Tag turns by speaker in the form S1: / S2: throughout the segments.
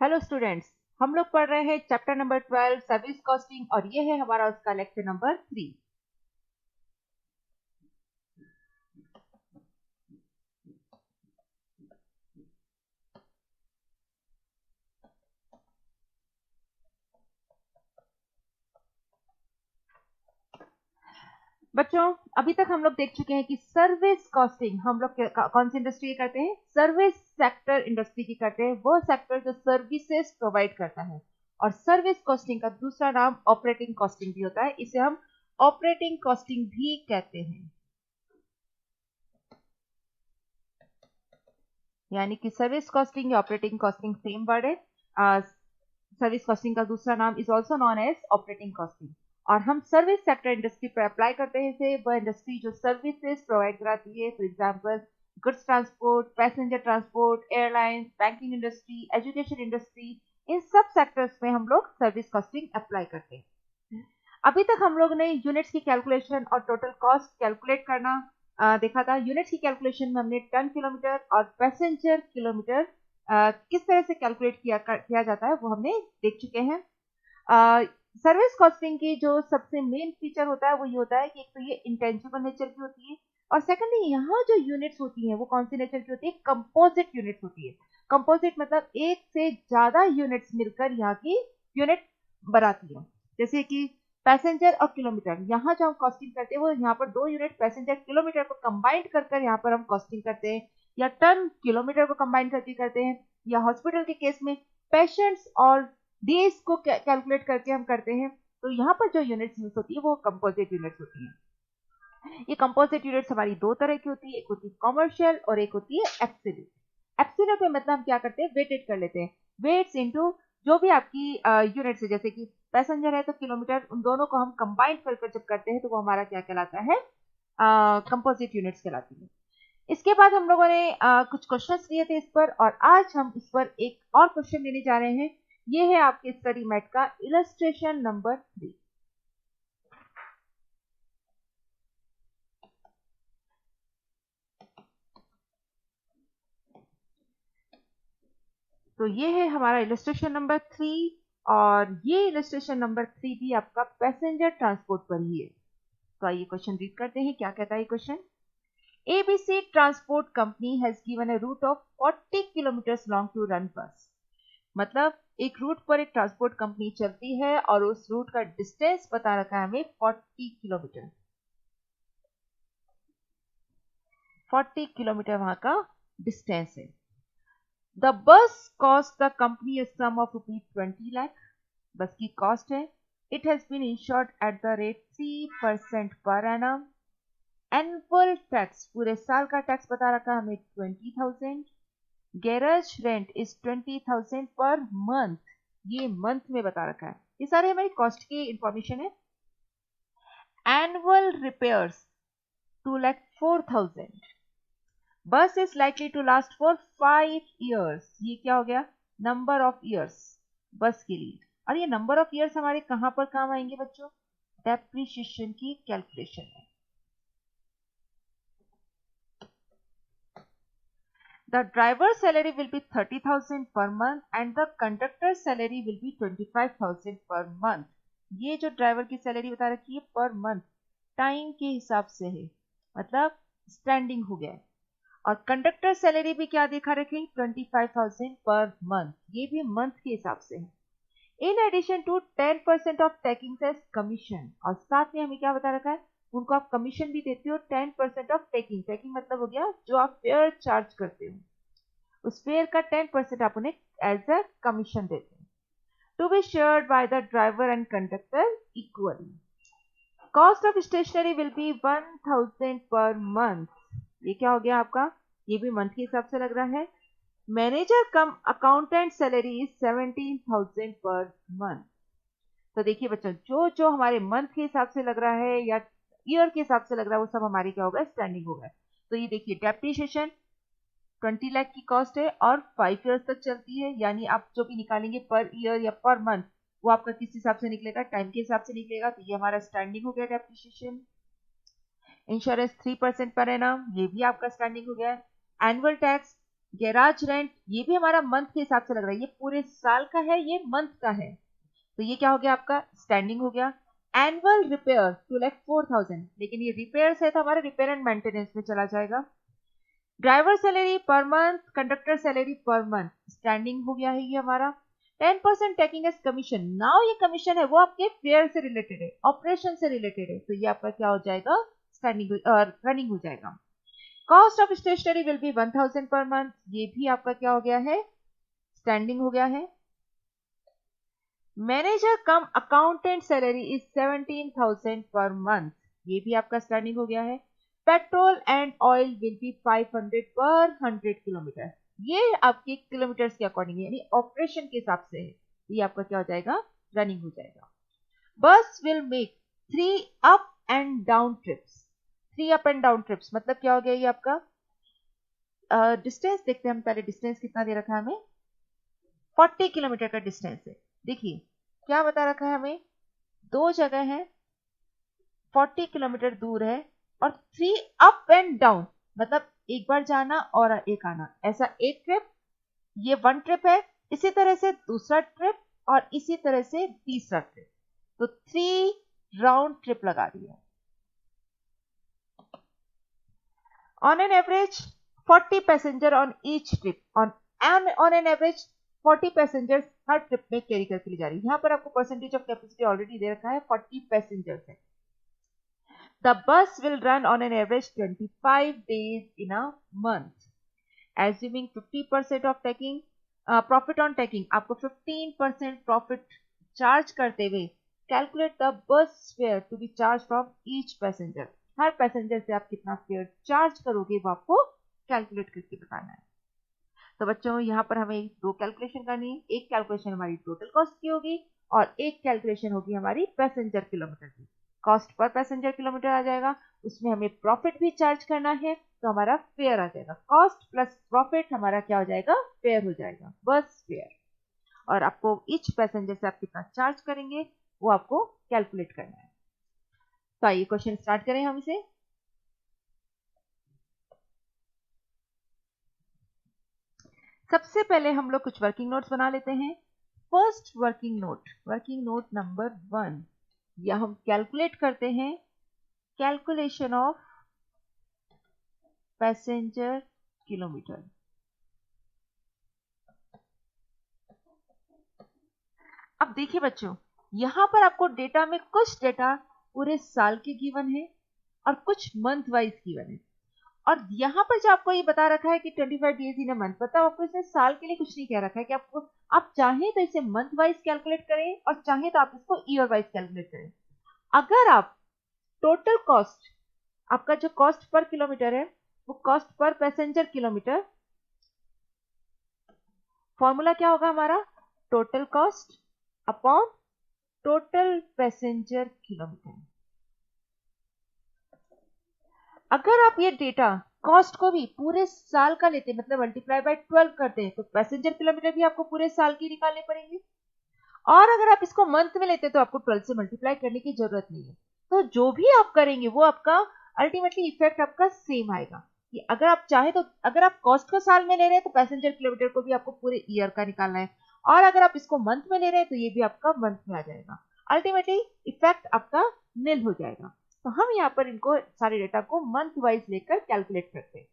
S1: Hello students. हम लोग पढ़ रहे हैं चैप्टर नंबर 12 सर्विस कॉस्टिंग और ये है हमारा उसका लेक्चर नंबर 3। बच्चों, अभी तक हम लोग देख चुके हैं कि सर्विस कॉस्टिंग हम लोग कौन सी इंडस्ट्री की करते हैं? सर्विस सेक्टर इंडस्ट्री की करते हैं, वो सेक्टर जो सर्विसेज प्रोवाइड करता है। और सर्विस कॉस्टिंग का दूसरा नाम ऑपरेटिंग कॉस्टिंग भी होता है, इसे हम ऑपरेटिंग कॉस्टिंग भी कहते हैं। यानी कि सर्विस कॉस्टिंग या ऑपरेटिंग कॉस्टिंग सेम वर्ड है। सर्विस कॉस्टिंग का दूसरा नाम is also known as operating costing. और हम सर्विस सेक्टर इंडस्ट्री पर अप्लाई करते हैं इसे, वह इंडस्ट्री जो सर्विसेज प्रोवाइड कराती है। For example goods transport, passenger transport, airlines, banking industry, education industry, इन सब सेक्टर्स में हम लोग सर्विस कॉस्टिंग अप्लाई करते हैं। अभी तक हम लोग ने यूनिट्स की कैलकुलेशन और टोटल कॉस्ट कैलकुलेट करना देखा था। यूनिट्स की कैलकुलेशन में हमने टन किलोमीटर और पैसेंजर किलोमीटर किस तरह से कैलकुलेट किया जाता है वो हमने देख चुके हैं। सर्विस कॉस्टिंग की जो सबसे मेन फीचर होता है वो ये होता है कि एक तो ये इंटेंजिबल नेचर की होती है, और सेकंडली यहाँ जो यूनिट्स होती हैं वो कौन सी नेचर की होती है? कंपोजिट यूनिट्स होती है। कंपोजिट मतलब एक से ज्यादा यूनिट्स मिलकर यहाँ की यूनिट बनाती है। जैसे कि पैसेंजर और किलोमीटर, यहाँ जो हम कॉस्टिंग करते हैं वो यहाँ पर दो यूनिट पैसेंजर किलोमीटर को कंबाइंड कर यहाँ पर हम कॉस्टिंग करते हैं, या टन किलोमीटर को कंबाइन करके करते हैं, या हॉस्पिटल के केस में पेशेंट्स और डेज को कैलकुलेट करके हम करते हैं। तो यहाँ पर जो यूनिट्स यूज होती है वो कंपोजिट यूनिट्स होती है। ये कंपोजिट यूनिट्स हमारी दो तरह की होती है, एक होती है कॉमर्शियल और एक होती है एब्सोल्यूट। एब्सोल्यूट में मतलब हम क्या करते हैं? वेटेड कर लेते हैं, वेट्स इनटू जो भी आपकी यूनिट्स है। जैसे कि पैसेंजर है तो किलोमीटर, उन दोनों को हम कंबाइन कर जब करते हैं तो वो हमारा क्या कहलाता है? कंपोजिट यूनिट्स कहलाती है। इसके बाद हम लोगों ने कुछ क्वेश्चंस लिए थे इस पर, और आज हम इस पर एक और क्वेश्चन लेने जा रहे हैं। ये है आपके स्टडी मैट का इलस्ट्रेशन नंबर 3। तो ये है हमारा इलस्ट्रेशन नंबर 3, और ये इलस्ट्रेशन नंबर 3 भी आपका पैसेंजर ट्रांसपोर्ट पर ही है। तो आइए क्वेश्चन रीड करते हैं, क्या कहता है question. ABC Transport Company has given a route of 40 kilometers long to run bus। मतलब एक रूट पर एक ट्रांसपोर्ट कंपनी चलती है और उस रूट का डिस्टेंस बता रखा है हमें 40 किलोमीटर। 40 किलोमीटर वहां का डिस्टेंस है। The bus cost the company a sum of ₹20 lakh। Bus की कॉस्ट है। It has been insured at the rate 3% per annum. Annual tax, पूरे साल का टैक्स बता रखा है हमें 20,000। Garage rent is 20,000 per month, ये मंथ में बता रखा है। ये सारे हमारी कॉस्ट की इंफॉर्मेशन है। Annual repairs 2,04,000। Bus is likely to last for 5 years। ये क्या हो गया? नंबर ऑफ ईयर्स बस के लिए। और ये नंबर ऑफ ईयर्स हमारे कहां पर काम आएंगे बच्चों? डेप्रिसिएशन की कैलकुलेशन में। The driver's salary will be 30,000 per month and the conductor's salary will be 25,000 per month। ये जो ड्राइवर की सैलरी बता रखी है पर मंथ, टाइम के हिसाब से है, मतलब स्टैंडिंग हो गया है। और कंडक्टर सैलरी भी क्या देखा रखी? 25,000 पर मंथ, ये भी मंथ के हिसाब से है। In addition to 10% of taking as commission, और साथ में हमें क्या बता रखा है? उनको आप कमीशन भी देते हो 10% ऑफ टेकिंग। टेकिंग मतलब हो गया जो आप फेयर चार्ज करते हो, उस फेयर का 10% आप उन्हें एज अ कमीशन देते हैं। To be shared by the driver and conductor equally. Cost of stationery will be 1,000 per month. ये क्या हो गया आपका? ये भी मंथ के हिसाब से लग रहा है। Manager come accountant salary is 17,000 per month. तो देखिए बच्चों, जो जो हमारे मंथ के हिसाब से लग रहा है या ईयर के हिसाब से लग रहा है वो सब हमारी क्या होगा? स्टैंडिंग होगा। तो ये देखिए डेप्रिसिएशन 20 लाख की कॉस्ट है और 5 इयर्स तक चलती है, यानी आप जो भी निकालेंगे पर ईयर या पर मंथ वो आपका किस हिसाब से निकलेगा? टाइम के हिसाब से निकलेगा। तो ये हमारा स्टैंडिंग हो गया डेप्रिसिएशन। इंश्योरेंस 3% पर एनम, ये भी आपका स्टैंडिंग हो गया है। एनुअल टैक्स गैराज रेंट ये भी हमारा मंथ के हिसाब से लग रहा है, ये पूरे साल का है, ये मंथ का है, तो ये क्या हो गया आपका स्टैंडिंग हो गया। एनुअल रिपेयर 2,04,000, लेकिन ये रिपेयर्स है तो हमारे रिपेयर एंड मेंटेनेंस में चला जाएगा। Driver salary per month, conductor salary per month, standing हो गया है ये हमारा। 10% टेकिंग एज कमीशन, नाउ ये कमीशन है वो आपके फेयर से रिलेटेड है, ऑपरेशन से रिलेटेड है, तो ये आपका क्या हो जाएगा स्टैंडिंग और रनिंग हो जाएगा। Cost of stationery will be 1,000 per month, ये भी आपका क्या हो गया है स्टैंडिंग हो गया है। Manager come accountant salary is 17,000 per month, ये भी आपका स्टैंडिंग हो गया है। Petrol and oil will be 500 पर 100 किलोमीटर, ये आपके किलोमीटर्स के अकॉर्डिंग है, यानी ऑपरेशन के हिसाब से है, ये आपका क्या हो जाएगा रनिंग हो जाएगा। बस will make 3 up and down trips, 3 up and down trips मतलब क्या हो गया ये आपका डिस्टेंस देखते हैं हम पहले, डिस्टेंस कितना दे रखा है हमें 40 किलोमीटर का डिस्टेंस है। देखिए क्या बता रखा है हमें, दो जगह है 40 किलोमीटर दूर है और 3 अप एंड डाउन मतलब एक बार जाना और एक आना, ऐसा एक ट्रिप, ये 1 ट्रिप है, इसी तरह से दूसरा ट्रिप और इसी तरह से तीसरा ट्रिप, तो 3 राउंड ट्रिप लगा दिया। On an average 40 passenger on each trip, on an average 40 passengers हर ट्रिप में कैरी करके ले जा रही है। यहां पर आपको परसेंटेज ऑफ कैपेसिटी ऑलरेडी दे रखा है 40 पैसेंजर्स है। The bus will run on an average 25 days in a month, assuming 50% of taking profit on taking, आपको 15% प्रॉफिट चार्ज करते हुए calculate the bus fare to be charge from each passenger, हर passenger से आप कितना fair charge करोगे वो आपको कैलकुलेट करके बताना है। तो बच्चों यहाँ पर हमें 2 कैलकुलेशन करनी है, एक कैलकुलेशन हमारी टोटल कॉस्ट की होगी और एक कैलकुलेशन होगी हमारी पैसेंजर किलोमीटर की। कॉस्ट पर पैसेंजर किलोमीटर आ जाएगा, उसमें हमें प्रॉफिट भी चार्ज करना है तो हमारा फेयर आ जाएगा, कॉस्ट प्लस प्रॉफिट हमारा क्या हो जाएगा फेयर हो जाएगा, बस फेयर। और आपको ईच पैसेंजर से आप कितना चार्ज करेंगे वो आपको कैलकुलेट करना है। तो आइए क्वेश्चन स्टार्ट करें हम इसे। सबसे पहले हम लोग कुछ वर्किंग नोट्स बना लेते हैं। फर्स्ट वर्किंग नोट नंबर 1, या हम कैलकुलेट करते हैं कैलकुलेशन ऑफ पैसेंजर किलोमीटर। अब देखिए बच्चों, यहां पर आपको डेटा में कुछ डेटा पूरे साल के गिवन है और कुछ मंथ वाइज गिवन है, और यहां पर जो आपको ये बता रखा है कि 25 डेज इन अ मंथ, बताओ आपको इसमें साल के लिए कुछ नहीं कह रखा है कि आपको आप चाहें तो इसे मंथ वाइज कैलकुलेट करें और चाहें तो आप इसको ईयर वाइज कैलकुलेट करें। अगर आप टोटल कॉस्ट, आपका जो कॉस्ट पर किलोमीटर है वो cost per passenger kilometre, formula क्या होगा हमारा total cost upon total passenger kilometre. अगर आप ये डेटा कॉस्ट को भी पूरे साल का लेते मतलब मल्टीप्लाई बाय 12 करते हैं तो पैसेंजर किलोमीटर भी आपको पूरे साल की निकालने पड़ेंगे, और अगर आप इसको मंथ में लेते तो आपको 12 से मल्टीप्लाई करने की जरूरत नहीं है। तो जो भी आप करेंगे वो आपका अल्टीमेटली इफेक्ट आपका सेम आएगा, कि अगर आप चाहे तो अगर आप कॉस्ट को साल में ले रहे हैं तो पैसेंजर किलोमीटर को भी आपको पूरे ईयर का निकालना है, और अगर आप इसको मंथ में ले रहे हैं तो ये भी आपका मंथ में आ जाएगा, अल्टीमेटली इफेक्ट आपका निल हो जाएगा। तो हम यहाँ पर इनको सारे डेटा को मंथ वाइज लेकर कैलकुलेट करते हैं।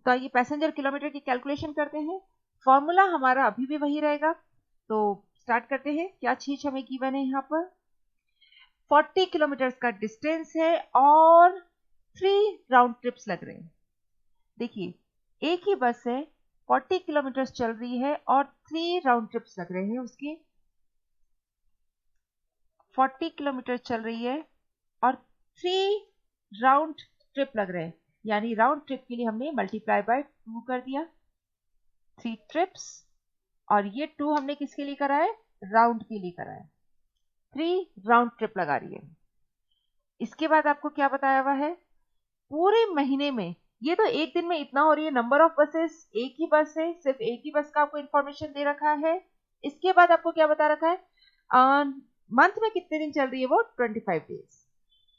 S1: तो ये पैसेंजर किलोमीटर की कैलकुलेशन करते हैं, फॉर्मूला हमारा अभी भी वही रहेगा। तो स्टार्ट करते हैं, क्या चीज हमें गिवन है यहाँ पर 40 किलोमीटर का डिस्टेंस है और 3 राउंड ट्रिप्स लग रहे हैं। देखिए एक ही बस है, 40 किलोमीटर चल रही है और 3 राउंड ट्रिप्स लग रहे हैं उसके, 40 किलोमीटर चल रही है और 3 राउंड ट्रिप लग रहे हैं, यानी राउंड ट्रिप के लिए हमने मल्टीप्लाई बाय 2 कर दिया, 3 ट्रिप्स, और ये 2 हमने किसके लिए करा है राउंड के लिए करा है, 3 राउंड ट्रिप लगा रही है। इसके बाद आपको क्या बताया हुआ है पूरे महीने में, ये तो एक दिन में इतना हो रही है, नंबर ऑफ बसेस एक ही बस है, सिर्फ एक ही बस का आपको इंफॉर्मेशन दे रखा है, इसके बाद आपको क्या बता रखा है, मंथ में कितने दिन चल रही है वो 25 डेज,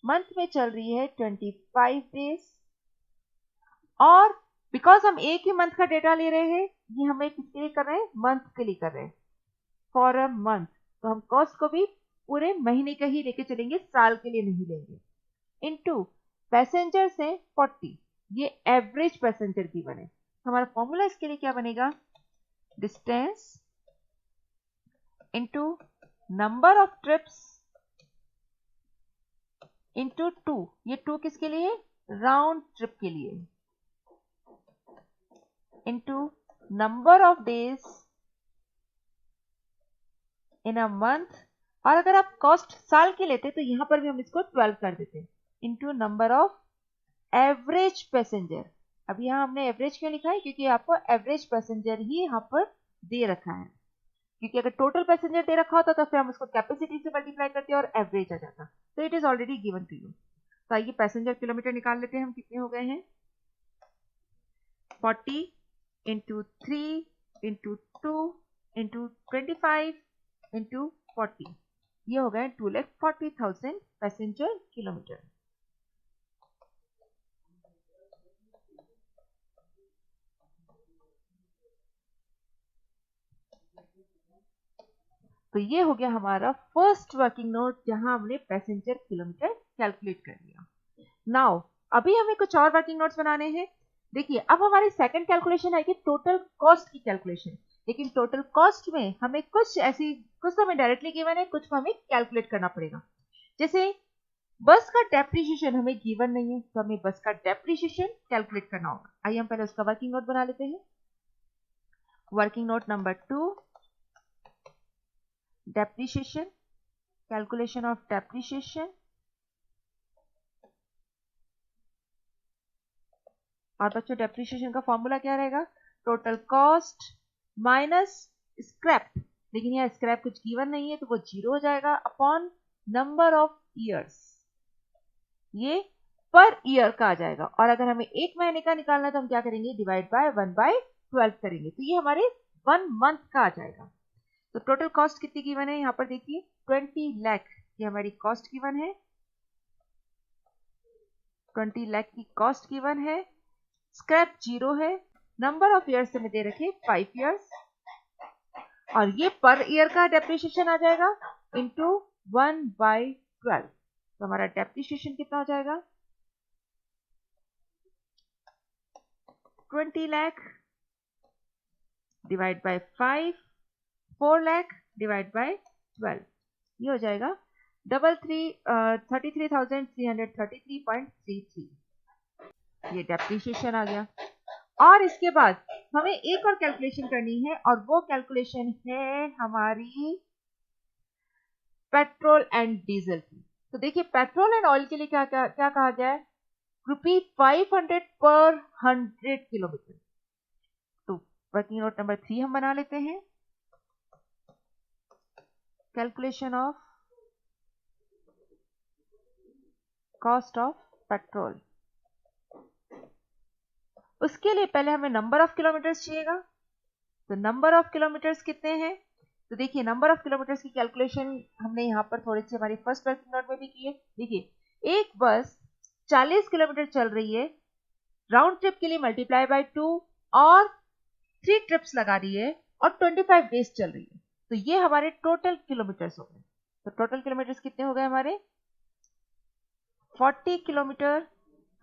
S1: मंथ में चल रही है 25 डेज। और बिकॉज हम एक ही मंथ का डेटा ले रहे हैं, ये हमें किसके लिए कर रहे हैं, मंथ के लिए कर रहे हैं, फॉर अ मंथ, तो हम कॉस्ट को भी पूरे महीने का ही लेके चलेंगे, साल के लिए नहीं लेंगे। इनटू पैसेंजर से 40, ये एवरेज पैसेंजर की बने, हमारा फॉर्मूला इसके लिए क्या बनेगा, distance into number of trips into 2, ये 2 किसके लिए, राउंड ट्रिप के लिए, into number of days in a month. और अगर आप कॉस्ट साल की लेते तो यहां पर भी हम इसको 12 कर देते, into number of average passenger. अब यहां हमने एवरेज क्यों लिखा है, क्योंकि आपको एवरेज पैसेंजर ही यहां पर दे रखा है, क्योंकि अगर टोटल पैसेंजर दे रखा होता तो फिर हम उसको कैपेसिटी से मल्टीप्लाई करते और एवरेज आ जाता, तो it is already given to you. तो आइए पैसेंजर किलोमीटर निकाल लेते हैं, हम कितने हो गए हैं, 40 इंटू 3 इंटू 2 इंटू 25 इंटू 40, ये हो गए 2,40,000 पैसेंजर किलोमीटर। तो ये हो गया हमारा फर्स्ट वर्किंग नोट, जहां हमने पैसेंजर किलोमीटर कैलकुलेट कर लिया। नाउ अभी हमें कुछ और वर्किंग नोट्स बनाने हैं। देखिए अब हमारी सेकंड कैलकुलेशन आएगी टोटल कॉस्ट की कैलकुलेशन, लेकिन टोटल कॉस्ट में हमें कुछ तो हमें डायरेक्टली गिवन है, कुछ हमें कैलकुलेट करना पड़ेगा। जैसे बस का डेप्रिसिएशन हमें गिवन नहीं है, तो हमें बस का डेप्रिसिएशन कैलकुलेट करना होगा। आइए हम पहले उसका वर्किंग नोट बना लेते हैं। Working note number 2, depreciation, calculation of depreciation. और बच्चों डेप्रिसिएशन का फॉर्मूला क्या रहेगा, टोटल कॉस्ट माइनस स्क्रैप, लेकिन यहाँ स्क्रैप कुछ गिवन नहीं है तो वो 0 हो जाएगा, अपॉन नंबर ऑफ ईयर्स, ये पर ईयर का आ जाएगा। और अगर हमें एक महीने का निकालना है तो हम क्या करेंगे, डिवाइड बाय 1/12 करेंगे, तो ये हमारे 1 मंथ का आ जाएगा। तो टोटल कॉस्ट कितनी गिवन है, यहाँ पर देखिए 20 लाख, ये हमारी कॉस्ट गिवन है, 20 लाख की कॉस्ट गिवन है, स्क्रैप 0 है, नंबर ऑफ ईयर्स हमें दे रखे 5 ईयर्स, और ये पर ईयर का डेप्रिसिएशन आ जाएगा इंटू 1/12। तो हमारा डेप्रिसिएशन कितना हो जाएगा, 20 lakh divide by 5, 4 lakh divide by 12, ये हो जाएगा 33,333.33, ये डेप्रिसिएशन आ गया। और इसके बाद हमें एक और कैलकुलेशन करनी है, और वो कैलकुलेशन है हमारी पेट्रोल एंड डीजल की। तो देखिए पेट्रोल एंड ऑयल के लिए क्या क्या क्या कहा गया है, ₹500 पर 100 किलोमीटर। तो वर्किंग नोट नंबर 3 हम बना लेते हैं, calculation of cost of petrol. उसके लिए पहले हमें नंबर ऑफ किलोमीटर्स चाहिएगा, तो नंबर ऑफ किलोमीटर्स कितने हैं, तो देखिए नंबर ऑफ किलोमीटर्स की कैलकुलेशन हमने यहाँ पर थोड़ी सी हमारी फर्स्ट वर्किंग नोट में भी की है। देखिए एक बस 40 किलोमीटर चल रही है, राउंड ट्रिप के लिए मल्टीप्लाई बाय 2, और 3 ट्रिप्स लगा रही है, और 25 डेज चल रही है, तो ये हमारे टोटल किलोमीटर्स हो गए। तो टोटल किलोमीटर्स कितने हो गए हमारे, 40 किलोमीटर,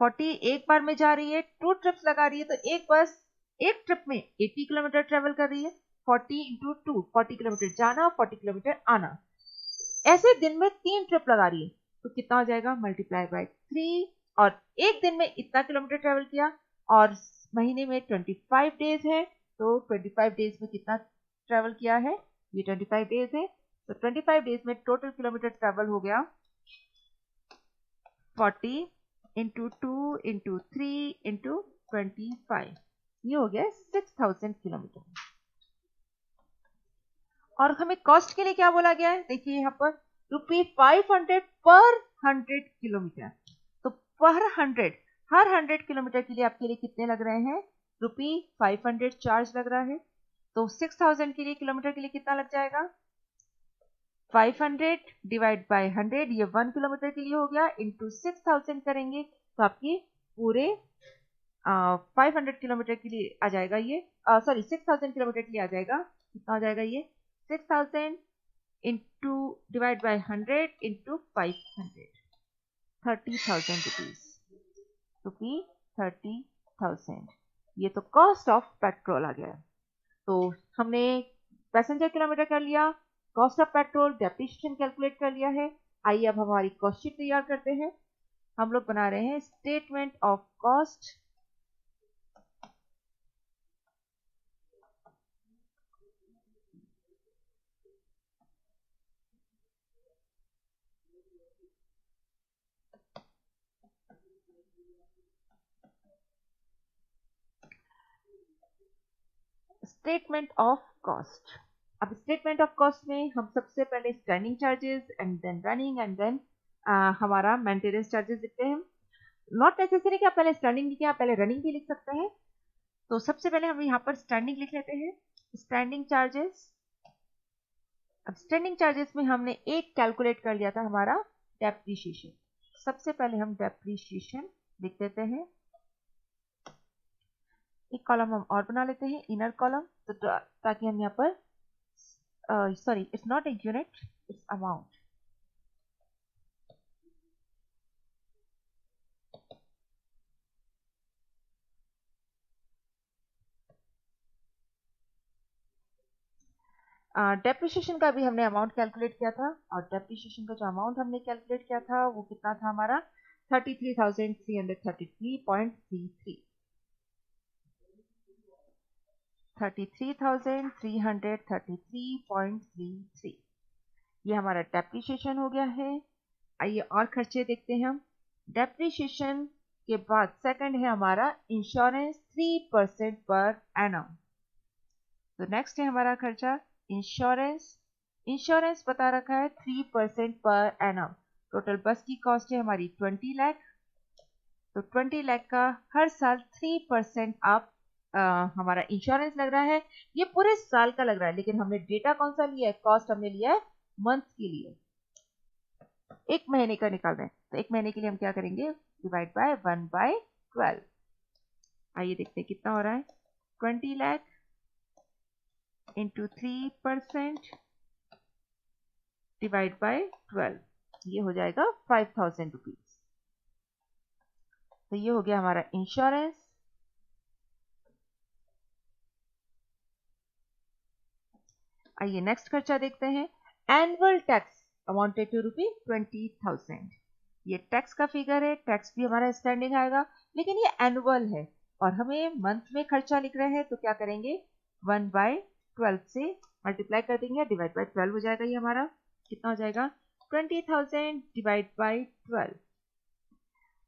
S1: 40 एक बार में जा रही है, 2 ट्रिप्स लगा रही है, तो एक बस एक ट्रिप में 80 किलोमीटर ट्रेवल कर रही है, 40 इंटू 2, 40 किलोमीटर जाना, 40 किलोमीटर आना, ऐसे दिन में 3 ट्रिप लगा रही है, तो कितना हो जाएगा, मल्टीप्लाई बाय 3, और एक दिन में इतना किलोमीटर ट्रेवल किया, और महीने में 25 डेज है, तो 25 डेज में कितना ट्रेवल किया है, ये 25 डेज है, तो 25 डेज में टोटल किलोमीटर ट्रेवल हो गया 40 इंटू 2 इंटू 3 इंटू 25, ये हो गया 6000 किलोमीटर। और हमें कॉस्ट के लिए क्या बोला गया है, देखिए यहाँ पर ₹500 पर 100 किलोमीटर, तो पर 100, हर 100 किलोमीटर के लिए आपके लिए कितने लग रहे हैं, ₹500 चार्ज लग रहा है। तो 6000 के लिए किलोमीटर के लिए कितना लग जाएगा? 500 डिवाइड बाय 100, ये 1 किलोमीटर के लिए हो गया, इंटू 6000 करेंगे तो आपके पूरे 500 किलोमीटर के लिए आ जाएगा ये, सॉरी 6000 किलोमीटर के लिए आ जाएगा। कितना हो जाएगा ये? 6000 इंटू डिवाइड बाय 100 इंटू 500, 30,000 रुपी 30,000। ये तो कॉस्ट ऑफ पेट्रोल आ गया। तो हमने पैसेंजर किलोमीटर कर लिया, cost of petrol, depreciation calculate कर लिया है। आइए अब हमारी कॉस्ट शीट तैयार करते हैं। हम लोग बना रहे हैं statement of cost. Statement of cost. अब स्टेटमेंट ऑफ कॉस्ट में हम सबसे पहले standing charges and then running and then हमारा मेंटेनेंस चार्जेस लिखते हैं। नॉट नेसेसरी कि आप पहले स्टैंडिंग लिखें, आप पहले रनिंग भी लिख सकते हैं। तो सबसे पहले हम यहाँ पर स्टैंडिंग लिख लेते हैं, स्टैंडिंग चार्जेस। अब स्टैंडिंग चार्जेस में हमने एक कैलकुलेट कर लिया था हमारा डेप्रीशिएशन। सबसे पहले हम डेप्रीशिएशन लिख देते हैं। एक कॉलम हम और बना लेते हैं, इनर कॉलम, तो ताकि हम यहाँ पर sorry it's not a unit, it's amount. Depreciation का भी हमने अमाउंट कैलकुलेट किया था, और डेप्रिसिएशन का जो अमाउंट हमने कैलकुलेट किया था वो कितना था हमारा? 33,333.33, 33,333.33। ये हमारा डेप्रिसिएशन हो गया है। आइए और खर्चे देखते हैं हम। डेप्रिसिएशन के बाद सेकंड है हमारा इंश्योरेंस 3% पर एनम। तो नेक्स्ट है हमारा खर्चा इंश्योरेंस। इंश्योरेंस बता रखा है 3% पर एनम। टोटल बस की कॉस्ट है हमारी 20 लाख। तो 20 लाख का हर साल 3% आप हमारा इंश्योरेंस लग रहा है। ये पूरे साल का लग रहा है, लेकिन हमने डेटा कौन सा लिया है? कॉस्ट हमने लिया है मंथ के लिए, एक महीने का निकाल रहे हैं। तो एक महीने के लिए हम क्या करेंगे? Divide by 1/12। आइए देखते हैं कितना हो रहा है। 20 लाख इंटू 3% डिवाइड बाय 12, ये हो जाएगा 5,000 रुपीज। तो ये हो गया हमारा इंश्योरेंस। आइए नेक्स्ट खर्चा देखते हैं। Annual tax amounted to ₹20,000। ये टैक्स का फिगर है, टैक्स भी हमारा स्टैंडिंग आएगा, लेकिन ये एनुअल है और हमें मंथ में खर्चा लिख रहे हैं। तो क्या करेंगे? 1/12 से मल्टीप्लाई कर देंगे, डिवाइड बाय 12 हो जाएगा। ये हमारा कितना हो जाएगा? 20,000 डिवाइड बाय 12,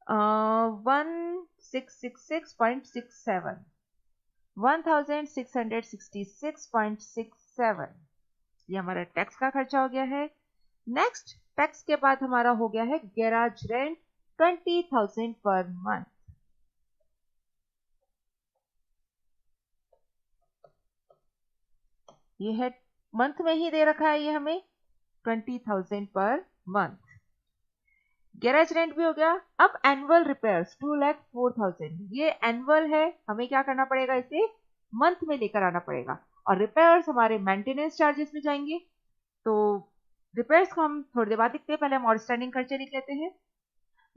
S1: 1666.67, 1666.67। ये हमारा टैक्स का खर्चा हो गया है। नेक्स्ट टैक्स के बाद हमारा हो गया है गैराज रेंट 20,000 पर मंथ। ये है मंथ में ही दे रखा है, ये हमें 20,000 पर मंथ। गैराज रेंट भी हो गया। अब एनुअल रिपेयर्स 2,04,000, ये एनुअल है, हमें क्या करना पड़ेगा? इसे मंथ में लेकर आना पड़ेगा। और रिपेयर्स हमारे मेंटेनेंस चार्जेस में जाएंगे। तो रिपेयर्स को हम थोड़ी देर बाद देखते हैं, पहले हम आउटस्टैंडिंग खर्चे लिख लेते हैं।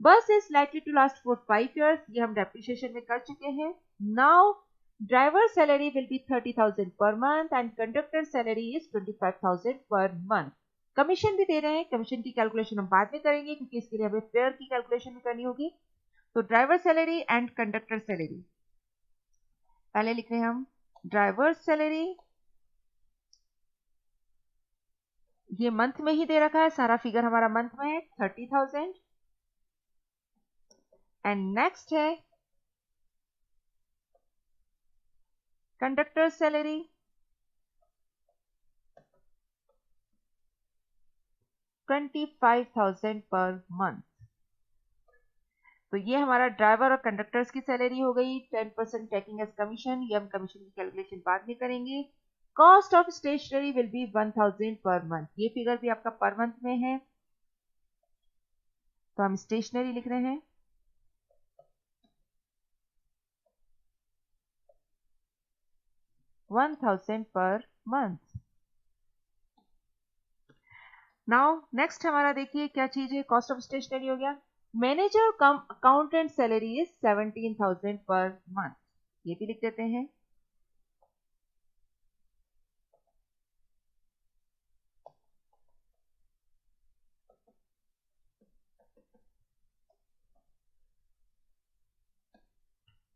S1: Bus is likely to last for 5 years, ये हम डेप्रिसिएशन में कर चुके हैं। Now driver salary will be 30,000 per month and conductor salary is 25,000 per month. Commission भी दे रहे हैं, कमीशन की कैलकुलेशन हम बाद में करेंगे क्योंकि इसके लिए हमें फेयर की कैलकुलेशन भी करनी होगी। तो driver salary and conductor salary पहले लिख रहे हैं हम। ड्राइवर सैलरी ये मंथ में ही दे रखा है, सारा फिगर हमारा मंथ में है 30,000। एंड नेक्स्ट है कंडक्टर सैलरी 25,000 पर मंथ। तो ये हमारा ड्राइवर और कंडक्टर्स की सैलरी हो गई। 10% टेकिंग एज कमीशन, ये हम कमीशन की कैलकुलेशन बाद में करेंगे। Cost of stationery will be 1000 per month. ये फिगर भी आपका पर मंथ में है, तो हम स्टेशनरी लिख रहे हैं 1000 पर मंथ। नाउ नेक्स्ट हमारा देखिए क्या चीज है, कॉस्ट ऑफ स्टेशनरी हो गया। Manager come accountant salary is 17,000 per month, ये भी लिख देते हैं।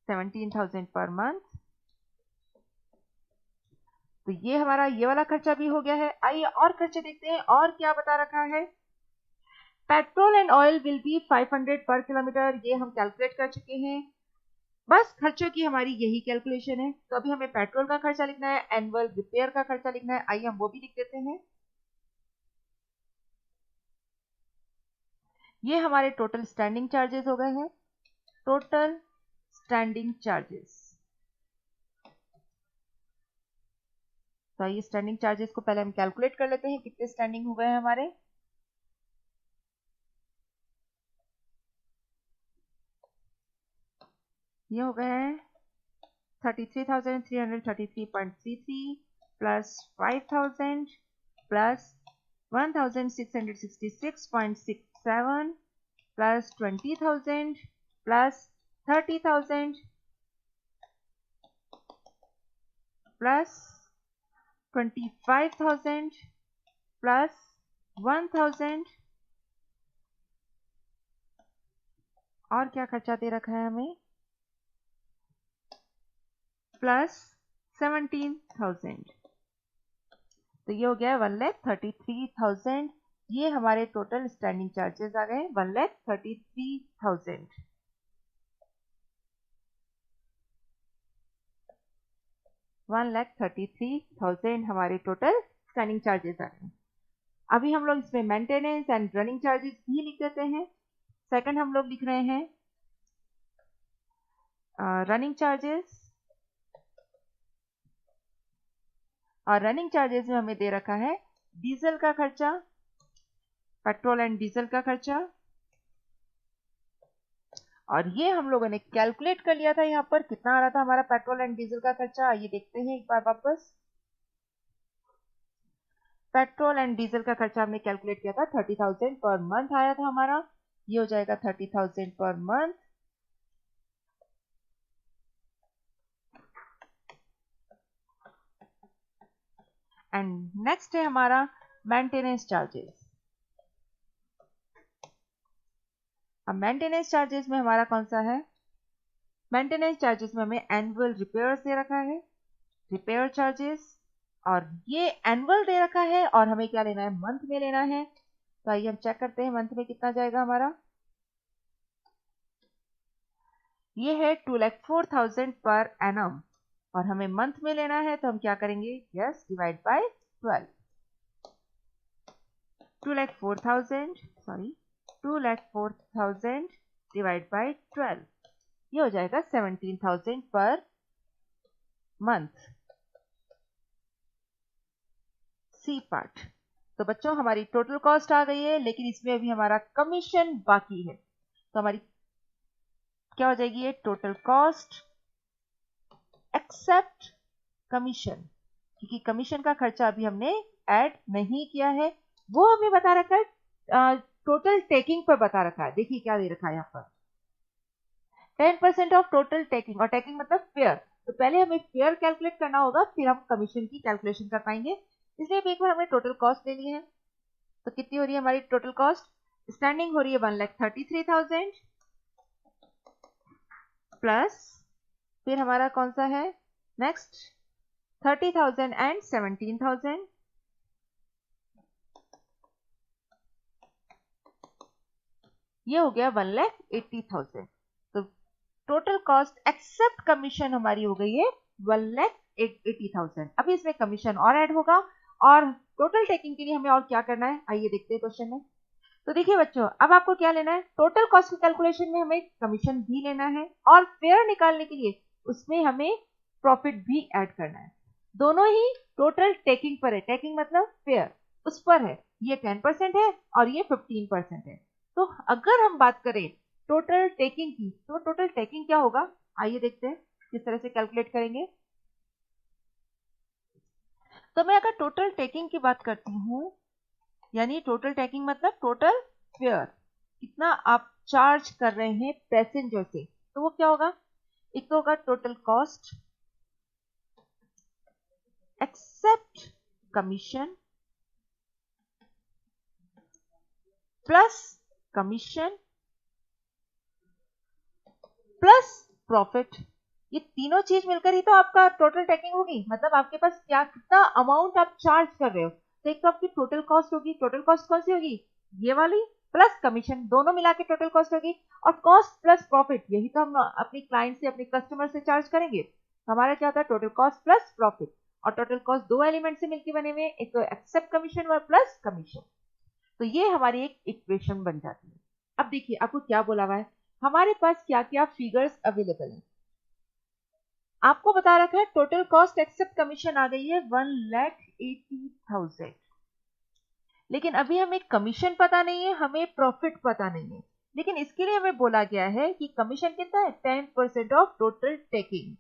S1: $17,000 पर मंथ। तो ये हमारा ये वाला खर्चा भी हो गया है। आइए और खर्चे देखते हैं, और क्या बता रखा है। Petrol and oil will be 500 पर किलोमीटर, ये हम कैलकुलेट कर चुके हैं। बस खर्चों की हमारी यही कैलकुलेशन है। तो अभी हमें पेट्रोल का खर्चा लिखना है, एनुअल रिपेयर का खर्चा लिखना है। आइए हम वो भी लिख देते हैं। ये हमारे टोटल स्टैंडिंग चार्जेस हो गए हैं, टोटल स्टैंडिंग चार्जेस। तो ये स्टैंडिंग चार्जेस को पहले हम कैलकुलेट कर लेते हैं, कितने स्टैंडिंग हो गए हैं हमारे। ये हो गए हैं 33,333.33 plus 5,000 plus 1,666.67 plus 20,000 plus 30,000 plus 25,000 plus 1,000 और क्या खर्चा दे रखा है हमें, प्लस 17,000। तो ये हो गया 1,33,000। ये हमारे टोटल स्टैंडिंग चार्जेस आ गए 1,33,000। 1,33,000 हमारे टोटल स्टैंडिंग चार्जेस आ गए। अभी हम लोग इसमें मेंटेनेंस एंड रनिंग चार्जेस भी लिख देते हैं। सेकंड हम लोग लिख रहे हैं रनिंग चार्जेस, और रनिंग चार्जेस में हमें दे रखा है डीजल का खर्चा, पेट्रोल एंड डीजल का खर्चा। और ये हम लोगों ने कैलकुलेट कर लिया था, यहाँ पर कितना आ रहा था हमारा पेट्रोल एंड डीजल का खर्चा। ये देखते हैं एक बार वापस। पेट्रोल एंड डीजल का खर्चा हमने कैलकुलेट किया था 30,000 पर मंथ आया था हमारा। ये हो जाएगा 30,000 पर मंथ। एंड नेक्स्ट है हमारा मेंटेनेंस चार्जेस। अब मेंटेनेंस चार्जेस में हमारा कौन सा है, मेंटेनेंस चार्जेस में हमें एनुअल रिपेयर्स दे रखा है, रिपेयर चार्जेस, और ये एनुअल दे रखा है और हमें क्या लेना है, मंथ में लेना है। तो आइए हम चेक करते हैं मंथ में कितना जाएगा हमारा। ये है 2,04,000 पर एनम और हमें मंथ में लेना है, तो हम क्या करेंगे, yes divide by 12। 2,04,000 divide by 12, ये हो जाएगा 17,000 पर मंथ। C part. तो बच्चों हमारी टोटल कॉस्ट आ गई है, लेकिन इसमें अभी हमारा कमीशन बाकी है। तो हमारी क्या हो जाएगी, ये टोटल कॉस्ट एक्सेप्ट कमीशन, क्योंकि कमीशन का खर्चा अभी हमने ऐड नहीं किया है। वो हमें बता रखा है टोटल टेकिंग पर बता रखा है। देखिए क्या दे रखा है यहाँ पर, 10% ऑफ टोटल टेकिंग, और टेकिंग मतलब फेयर। तो पहले हमें फेयर कैलकुलेट करना होगा, फिर हम कमीशन की कैलकुलेशन कर पाएंगे। इसलिए एक बार हमें टोटल कॉस्ट लेनी है। तो कितनी हो रही है हमारी टोटल कॉस्ट, स्टैंडिंग हो रही है 1,33,000 प्लस, फिर हमारा कौन सा है नेक्स्ट, 30,000 एंड 17,000, ये हो गया 1,80,000। तो टोटल कॉस्ट एक्सेप्ट कमीशन हमारी हो गई है 1,80,000। अभी इसमें कमीशन और ऐड होगा, और टोटल टेकिंग के लिए हमें और क्या करना है, आइए देखते हैं क्वेश्चन में। तो देखिए बच्चों, अब आपको क्या लेना है, टोटल कॉस्ट की कैलकुलेशन में हमें कमीशन भी लेना है, और फेयर निकालने के लिए उसमें हमें प्रॉफिट भी ऐड करना है। दोनों ही टोटल टेकिंग पर है, टेकिंग मतलब फेयर, उस पर है। ये 10% है और ये 15% है। तो अगर हम बात करें टोटल टेकिंग की, तो टोटल टेकिंग क्या होगा, आइए देखते हैं किस तरह से कैलकुलेट करेंगे। तो मैं अगर टोटल टेकिंग की बात करती हूँ, यानी टोटल टेकिंग मतलब टोटल फेयर, कितना आप चार्ज कर रहे हैं पैसेंजर से, तो वो क्या होगा, एक तो होगा total cost except commission plus commission plus profit. ये तीनों चीज मिलकर ही तो आपका टोटल टेकिंग होगी, मतलब आपके पास क्या कितना अमाउंट आप चार्ज कर रहे हो। तो एक तो आपकी टोटल कॉस्ट होगी, टोटल कॉस्ट कौन सी होगी, ये वाली, प्लस कमीशन, दोनों मिला के टोटल कॉस्ट होगी। और कॉस्ट प्लस प्रॉफिट, यही तो हम अपनी क्लाइंट से, अपने कस्टमर से चार्ज करेंगे। हमारा क्या होता है, टोटल कॉस्ट प्लस प्रॉफिट। और टोटल कॉस्ट दो एलिमेंट से मिलकर बने हुए, एक तो एक्सेप्ट कमीशन और प्लस कमीशन। तो ये हमारी एक इक्वेशन बन जाती है। अब देखिए आपको क्या बोला हुआ है, हमारे पास क्या क्या फिगर्स अवेलेबल हैं। आपको बता रखा है टोटल कॉस्ट एक्सेप्ट कमीशन आ गई है 1,80,000, लेकिन अभी हमें कमीशन पता नहीं है, हमें प्रॉफिट पता नहीं है। लेकिन इसके लिए हमें बोला गया है कि कमीशन कितना है, 10% ऑफ टोटल टेकिंग।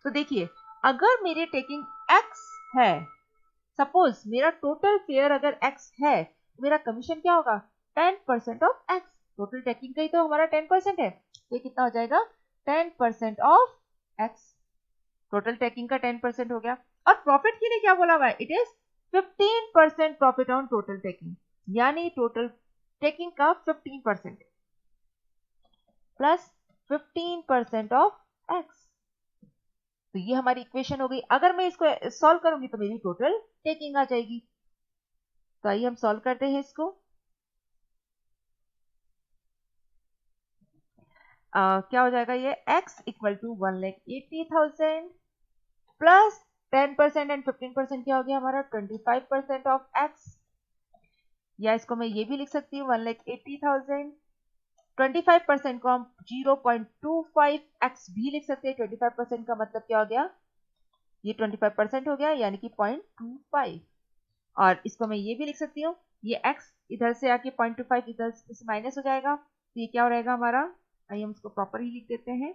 S1: तो देखिए अगर मेरी टेकिंग एक्स है, सपोज मेरा टोटल फेयर अगर एक्स है, तो मेरा कमीशन क्या होगा, 10% ऑफ एक्स। टोटल टेकिंग का ही तो हमारा 10% है, तो ये कितना हो जाएगा, 10% ऑफ एक्स। टोटल टेकिंग का 10% हो गया। और प्रॉफिट के लिए क्या बोला हुआ है, it is 15% profit on total taking, यानी टोटल टेकिंग का 15% प्लस 15% ऑफ एक्स। तो ये हमारी इक्वेशन हो गई। अगर मैं इसको सॉल्व करूंगी तो मेरी टोटल टेकिंग आ जाएगी। तो आइए हम सॉल्व करते हैं इसको। क्या हो जाएगा, ये x equal to 1,80,000 plus 10% and 15% क्या हो गया हमारा, 25% ऑफ x। या इसको मैं ये भी लिख सकती हूँ 1,80,000, 25% को हम 0.25x भी लिख सकते हैं। 25% का मतलब क्या हो गया, ये 25% हो गया, यानी कि 0.25। और इसको मैं ये भी लिख सकती हूँ, ये x इधर से आके 0.25 इधर से माइनस हो जाएगा, तो ये क्या हो रहेगा हमारा, आइए हम इसको प्रॉपर ही लिख देते हैं।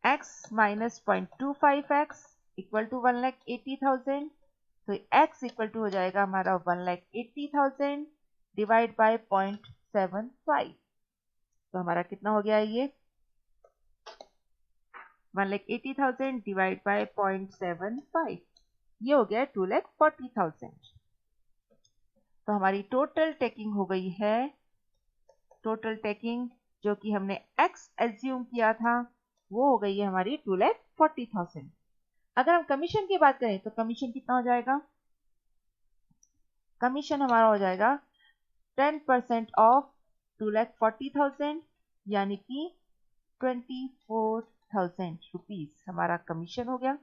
S1: x minus 0.25x equal to 1,80,000। तो x इक्वल टू हो जाएगा हमारा 1,80,000 डिवाइड बाय 0.75। तो हमारा कितना हो गया ये, 1,80,000 डिवाइड बाय 0.75, ये हो गया 2,40,000। तो हमारी टोटल टेकिंग हो गई है, टोटल टेकिंग जो कि हमने x एज्यूम किया था, वो हो गई है हमारी 2,40,000। अगर हम कमीशन की बात करें तो कमीशन कितना हो जाएगा, कमीशन हमारा हो जाएगा 10% ऑफ 2,40,000, यानी कि 24,000 रुपीज हमारा कमीशन हो गया।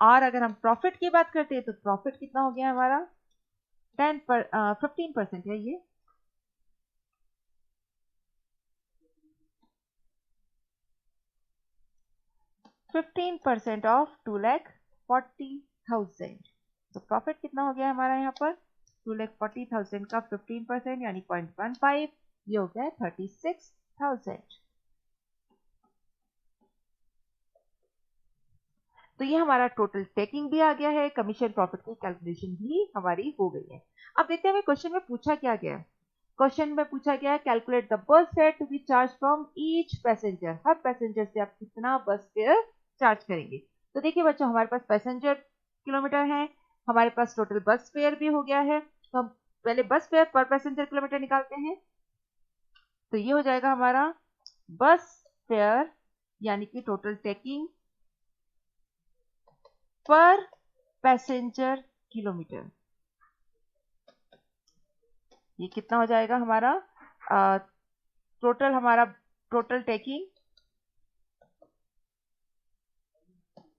S1: और अगर हम प्रॉफिट की बात करते हैं तो प्रॉफिट कितना हो गया हमारा, 15% है ये, ऑफ 2,40,000। तो प्रॉफिट कितना हो गया हमारा यहाँ पर, 2,40,000 का 15% यानी 0.15, ये हो गया 36,000। तो ये हमारा टोटल टेकिंग भी आ गया है, कमीशन प्रॉफिट की कैलकुलेशन भी हमारी हो गई है। अब देखते हैं हमें क्वेश्चन में पूछा क्या गया है। क्वेश्चन में पूछा गया है calculate the bus fare to be charge from each passenger. हर पैसेंजर से आप कितना बस फेयर चार्ज करेंगे। तो देखिए बच्चों, हमारे पास पैसेंजर किलोमीटर है, हमारे पास टोटल बस फेयर भी हो गया है। तो हम पहले बस फेयर पर पैसेंजर किलोमीटर निकालते हैं। तो ये हो जाएगा हमारा बस फेयर, यानी कि टोटल टेकिंग पर पैसेंजर किलोमीटर। ये कितना हो जाएगा हमारा, टोटल हमारा total taking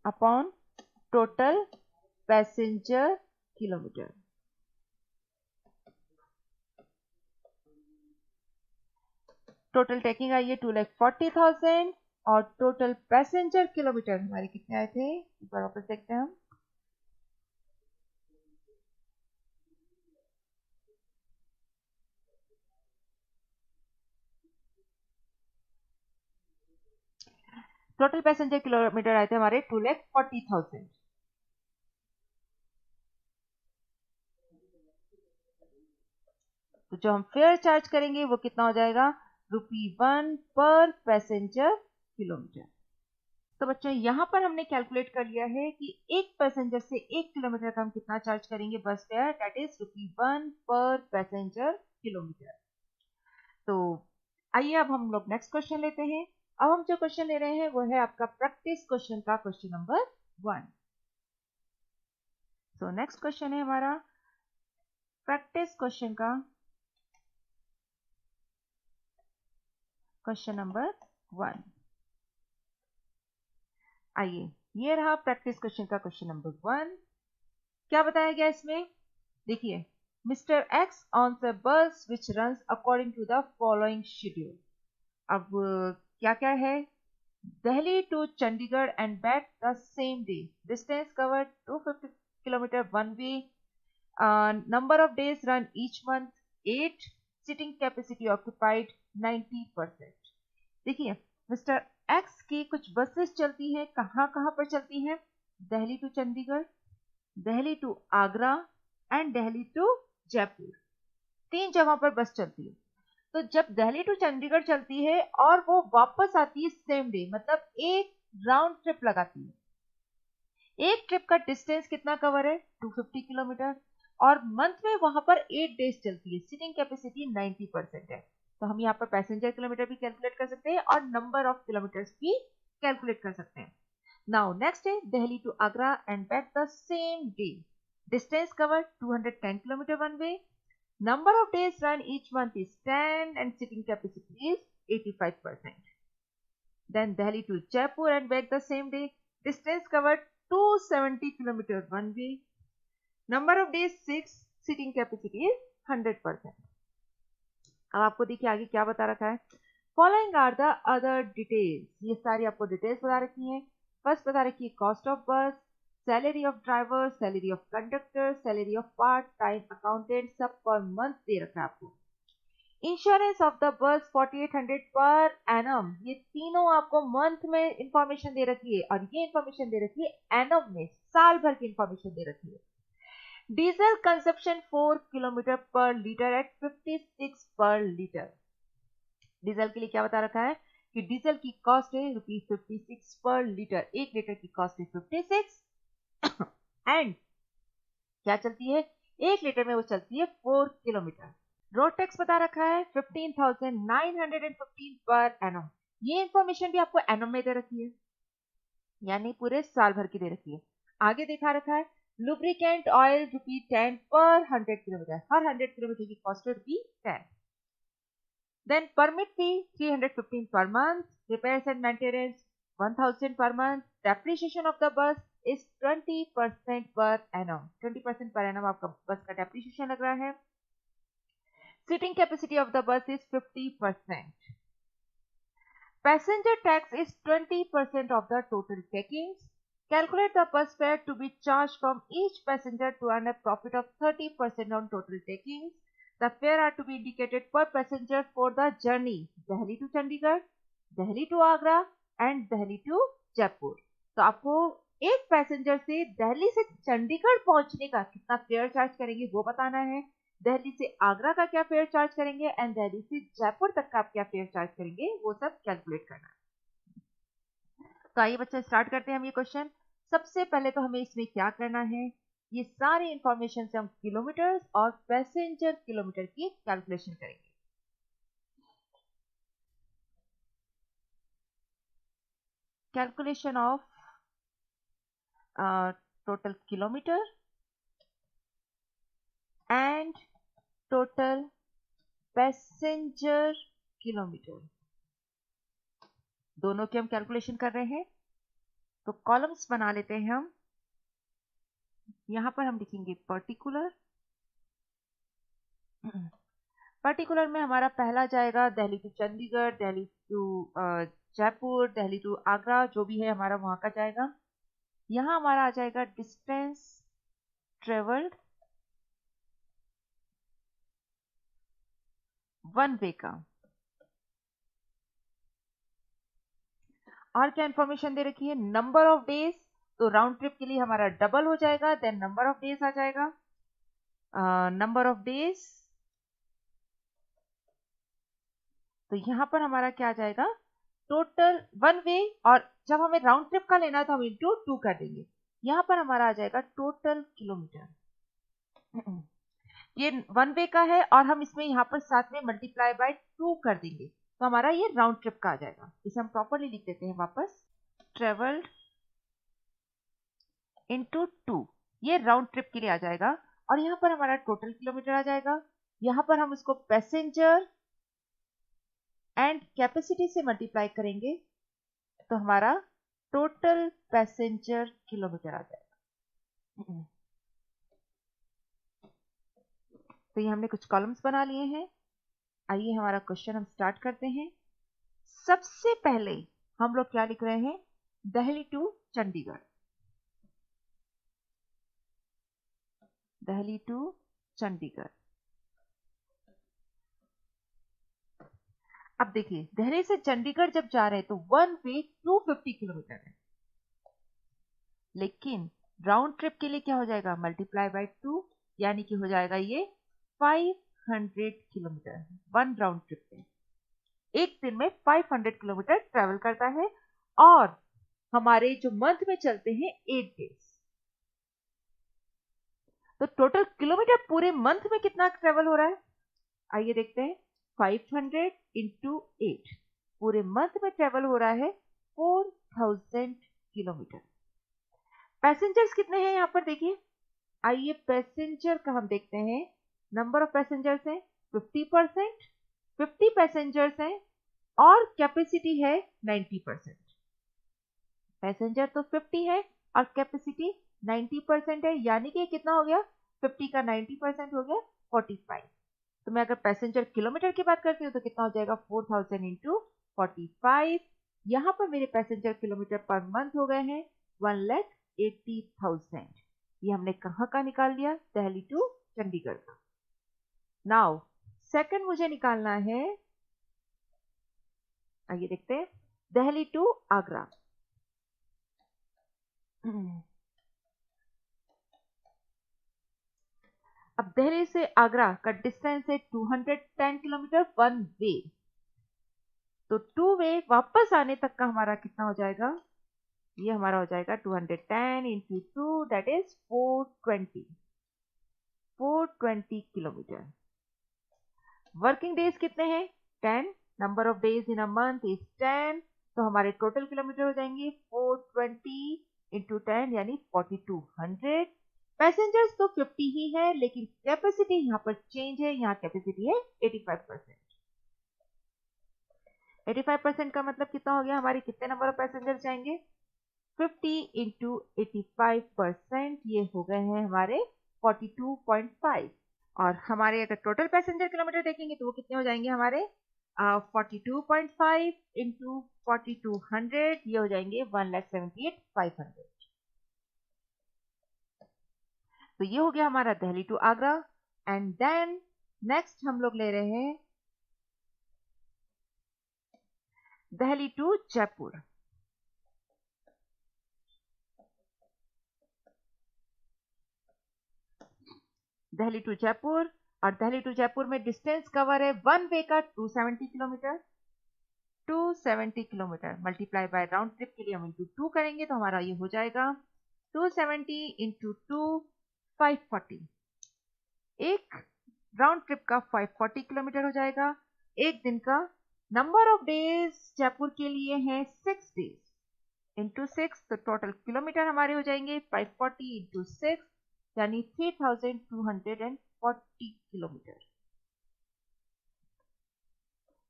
S1: upon total passenger kilometre. Total taking I है 2,40,000 और टोटल पैसेंजर किलोमीटर हमारे कितने आए थे, एक बार वापस देखते हैं हम। टोटल पैसेंजर किलोमीटर आए थे हमारे 2,40,000। तो जो हम फेयर चार्ज करेंगे वो कितना हो जाएगा, ₹1 पर पैसेंजर किलोमीटर। तो बच्चों यहाँ पर हमने कैलकुलेट कर लिया है कि एक पैसेंजर से 1 किलोमीटर का हम कितना चार्ज करेंगे बस फेयर, दैट इज ₹1 पर पैसेंजर किलोमीटर। तो आइए अब हम लोग नेक्स्ट क्वेश्चन लेते हैं। अब हम जो क्वेश्चन ले रहे हैं वो है आपका प्रैक्टिस क्वेश्चन का question number 1। So next question है हमारा प्रैक्टिस क्वेश्चन का क्वेश्चन नंबर 1। आइए, ये रहा प्रैक्टिस क्वेश्चन का क्वेश्चन नंबर 1। क्या बताया गया इसमें, देखिए, mister x on the bus which runs according to the following schedule. अब क्या क्या है, Delhi to Chandigarh and back the same day, distance covered 250 kilometre one way, number of days run each month 8, sitting capacity occupied 90%। देखिए, mister x की कुछ buses चलती हैं, कहाँ कहाँ पर चलती हैं, Delhi to Chandigarh, Delhi to Agra and Delhi to Jaipur, 3 जगहों पर बस चलती है। तो जब दिल्ली टू चंडीगढ़ चलती है और वो वापस आती है सेम डे, मतलब एक राउंड ट्रिप लगाती है, एक ट्रिप का डिस्टेंस कितना कवर है, 250 किलोमीटर, और मंथ में वहां पर 8 डेज चलती है, सीटिंग कैपेसिटी 90% है। तो हम यहाँ पर पैसेंजर किलोमीटर भी कैलकुलेट कर सकते हैं और नंबर ऑफ किलोमीटर्स भी कैलकुलेट कर सकते हैं। नाउ नेक्स्ट है Delhi to Agra and back the same day, distance cover 210 kilometre one way, number of days run each month is 10 and seating capacity is 85%। Then Delhi to Jaipur and back the same day. Distance covered 270 kilometers one way. Number of days 6. Seating capacity is 100%. अब आपको देखिए आगे क्या बता रखा है, following are the other details, ये सारी आपको डिटेल्स बता रखी हैं। फर्स्ट बता रखी है कॉस्ट ऑफ बस, salary of driver, salary of conductor, salary of part time accountant, सब पर मंथ दे रखा है आपको। Insurance of the bus 4800 per annum, ये तीनों आपको मंथ में इंफॉर्मेशन दे रखी है और ये इंफॉर्मेशन दे रखी है एनम में, साल भर की इंफॉर्मेशन दे रखी है। डीजल कंजप्शन 4 किलोमीटर पर लीटर एट 56 पर लीटर। डीजल के लिए क्या बता रखा है कि डीजल की कॉस्ट है ₹56 पर लीटर, 1 लीटर की कॉस्ट है 56 एंड क्या चलती है, 1 लीटर में वो चलती है 4 किलोमीटर। रोड टैक्स बता रखा है 15,915 पर एनम, ये इंफॉर्मेशन भी आपको एनम में दे रखी है, यानी पूरे साल भर की दे रखी है। आगे दिखा रखा है लुब्रिकेंट ऑयल ₹10 पर 100 किलोमीटर, हर 100 किलोमीटर की कॉस्ट है ₹10। Then permit fee 315 per month, repairs and maintenance 1000 per month, depreciation of the bus is 20% per annum, 20% per annum आपका बस का डेप्रिसिएशन लग रहा है। Seating capacity of the bus is 50%. Passenger tax is 20% of the total takings. Calculate the bus fare to be charged from each passenger to earn a profit of 30% on total takings. The fare are to be indicated per passenger for the journey Delhi to Chandigarh, Delhi to Agra and Delhi to Jaipur. तो आपको एक passenger से दिल्ली से चंडीगढ़ पहुंचने का कितना fair charge करेंगे वो बताना है, दिल्ली से आगरा का क्या फेयर चार्ज करेंगे एंड दिल्ली से जयपुर तक का आप क्या फेयर चार्ज करेंगे वो सब कैलकुलेट करना है। तो आइए बच्चे स्टार्ट करते हैं हम ये क्वेश्चन। सबसे पहले तो हमें इसमें क्या करना है, ये सारी इंफॉर्मेशन से हम किलोमीटर और पैसेंजर किलोमीटर की कैलकुलेशन करेंगे। Calculation of total kilometre and total passenger kilometre, दोनों की हम कैलकुलेशन कर रहे हैं। तो कॉलम्स बना लेते हैं हम, यहां पर हम लिखेंगे पर्टिकुलर, पर्टिकुलर में हमारा पहला जाएगा Delhi to Chandigarh, Delhi to Jaipur, Delhi to Agra, जो भी है हमारा वहां का जाएगा। यहाँ हमारा आ जाएगा डिस्टेंस ट्रेवल्ड वन वे का। और क्या इंफॉर्मेशन दे रखी है, नंबर ऑफ डेज, तो राउंड ट्रिप के लिए हमारा डबल हो जाएगा, देन नंबर ऑफ डेज आ जाएगा, नंबर ऑफ डेज, तो यहां पर हमारा क्या आ जाएगा, टोटल वन वे, और जब हमें राउंड ट्रिप का लेना है तो हम इंटू 2 कर देंगे। यहां पर हमारा आ जाएगा टोटल किलोमीटर, ये वन वे का है और हम इसमें यहाँ पर साथ में मल्टीप्लाई बाय 2 कर देंगे, तो हमारा ये राउंड ट्रिप का आ जाएगा। इसे हम प्रॉपरली लिख देते हैं वापस, ट्रेवल्ड इंटू 2, ये राउंड ट्रिप के लिए आ जाएगा। और यहाँ पर हमारा टोटल किलोमीटर आ जाएगा। यहाँ पर हम इसको पैसेंजर एंड कैपेसिटी से मल्टीप्लाई करेंगे तो हमारा टोटल पैसेंजर किलोमीटर आ जाएगा। तो ये हमने कुछ कॉलम्स बना लिए हैं। आइए हमारा क्वेश्चन हम स्टार्ट करते हैं। सबसे पहले हम लोग क्या लिख रहे हैं, दिल्ली टू चंडीगढ़, दिल्ली टू चंडीगढ़। अब देखिए, दिल्ली से चंडीगढ़ जब जा रहे हैं तो वन वे 250 किलोमीटर है, लेकिन राउंड ट्रिप के लिए क्या हो जाएगा, मल्टीप्लाई बाय 2, यानी कि हो जाएगा ये 500 किलोमीटर वन राउंड ट्रिप पे। एक दिन में 500 किलोमीटर ट्रेवल करता है, और हमारे जो मंथ में चलते हैं 8 डेज, तो टोटल किलोमीटर पूरे मंथ में कितना ट्रेवल हो रहा है, आइए देखते हैं। 500 इंटू 8, पूरे मंथ में ट्रेवल हो रहा है 4000 किलोमीटर। पैसेंजर्स कितने हैं यहां पर देखिए, आइए पैसेंजर का हम देखते हैं। नंबर ऑफ पैसेंजर्स हैं 50%, 50 पैसेंजर्स हैं, और कैपेसिटी है 90%। पैसेंजर तो 50 है और कैपेसिटी 90% है, यानी कि कितना हो गया, 50 का 90% हो गया 45। तो मैं अगर पैसेंजर किलोमीटर की बात करती हूँ तो कितना हो जाएगा, 4000 इंटू 45। यहां पर मेरे पैसेंजर किलोमीटर पर मंथ हो गए हैं 1,80,000। ये हमने कहाँ का निकाल लिया, दिल्ली टू चंडीगढ़ का। नाउ सेकंड मुझे निकालना है, आइए देखते हैं, दिल्ली टू आगरा। अब दिल्ली से आगरा का डिस्टेंस है 210 किलोमीटर वन वे, तो टू वे वापस आने तक का हमारा कितना हो जाएगा, ये हमारा हो जाएगा 210 into 2, that is 420 kilometre. Working days कितने हैं, 10, number of days in a month is 10, तो हमारे टोटल किलोमीटर हो जाएंगे 420 इंटू 10 यानी 4200। पैसेंजर्स तो 50 ही है, लेकिन कैपेसिटी यहां पर चेंज है, यहां कैपेसिटी है 85%। 85% का मतलब कितना हो गया, हमारे कितने नंबर ऑफ पैसेंजर जाएंगे, 50 इंटू 85%, ये हो गए हैं हमारे 42.5। और हमारे अगर टोटल पैसेंजर किलोमीटर देखेंगे तो वो कितने हो जाएंगे हमारे 42.5 इंटू 4200, ये हो जाएंगे 1,78,500। तो ये हो गया हमारा Delhi to Agra. And then next हम लोग ले रहे हैं दिल्ली टू जयपुर। दिल्ली टू जयपुर, और दिल्ली टू जयपुर में डिस्टेंस कवर है वन वे का 270 kilometre, 270 kilometre multiply by round trip के लिए हम इंटू 2 करेंगे तो हमारा ये हो जाएगा 270 इंटू 2 540। एक राउंड ट्रिप का 540 किलोमीटर हो जाएगा एक दिन का। नंबर ऑफ डेज जयपुर के लिए है 6 डेज, इंटू 6, तो टोटल किलोमीटर हमारे हो जाएंगे 540 इंटू 6 यानी 3240 किलोमीटर।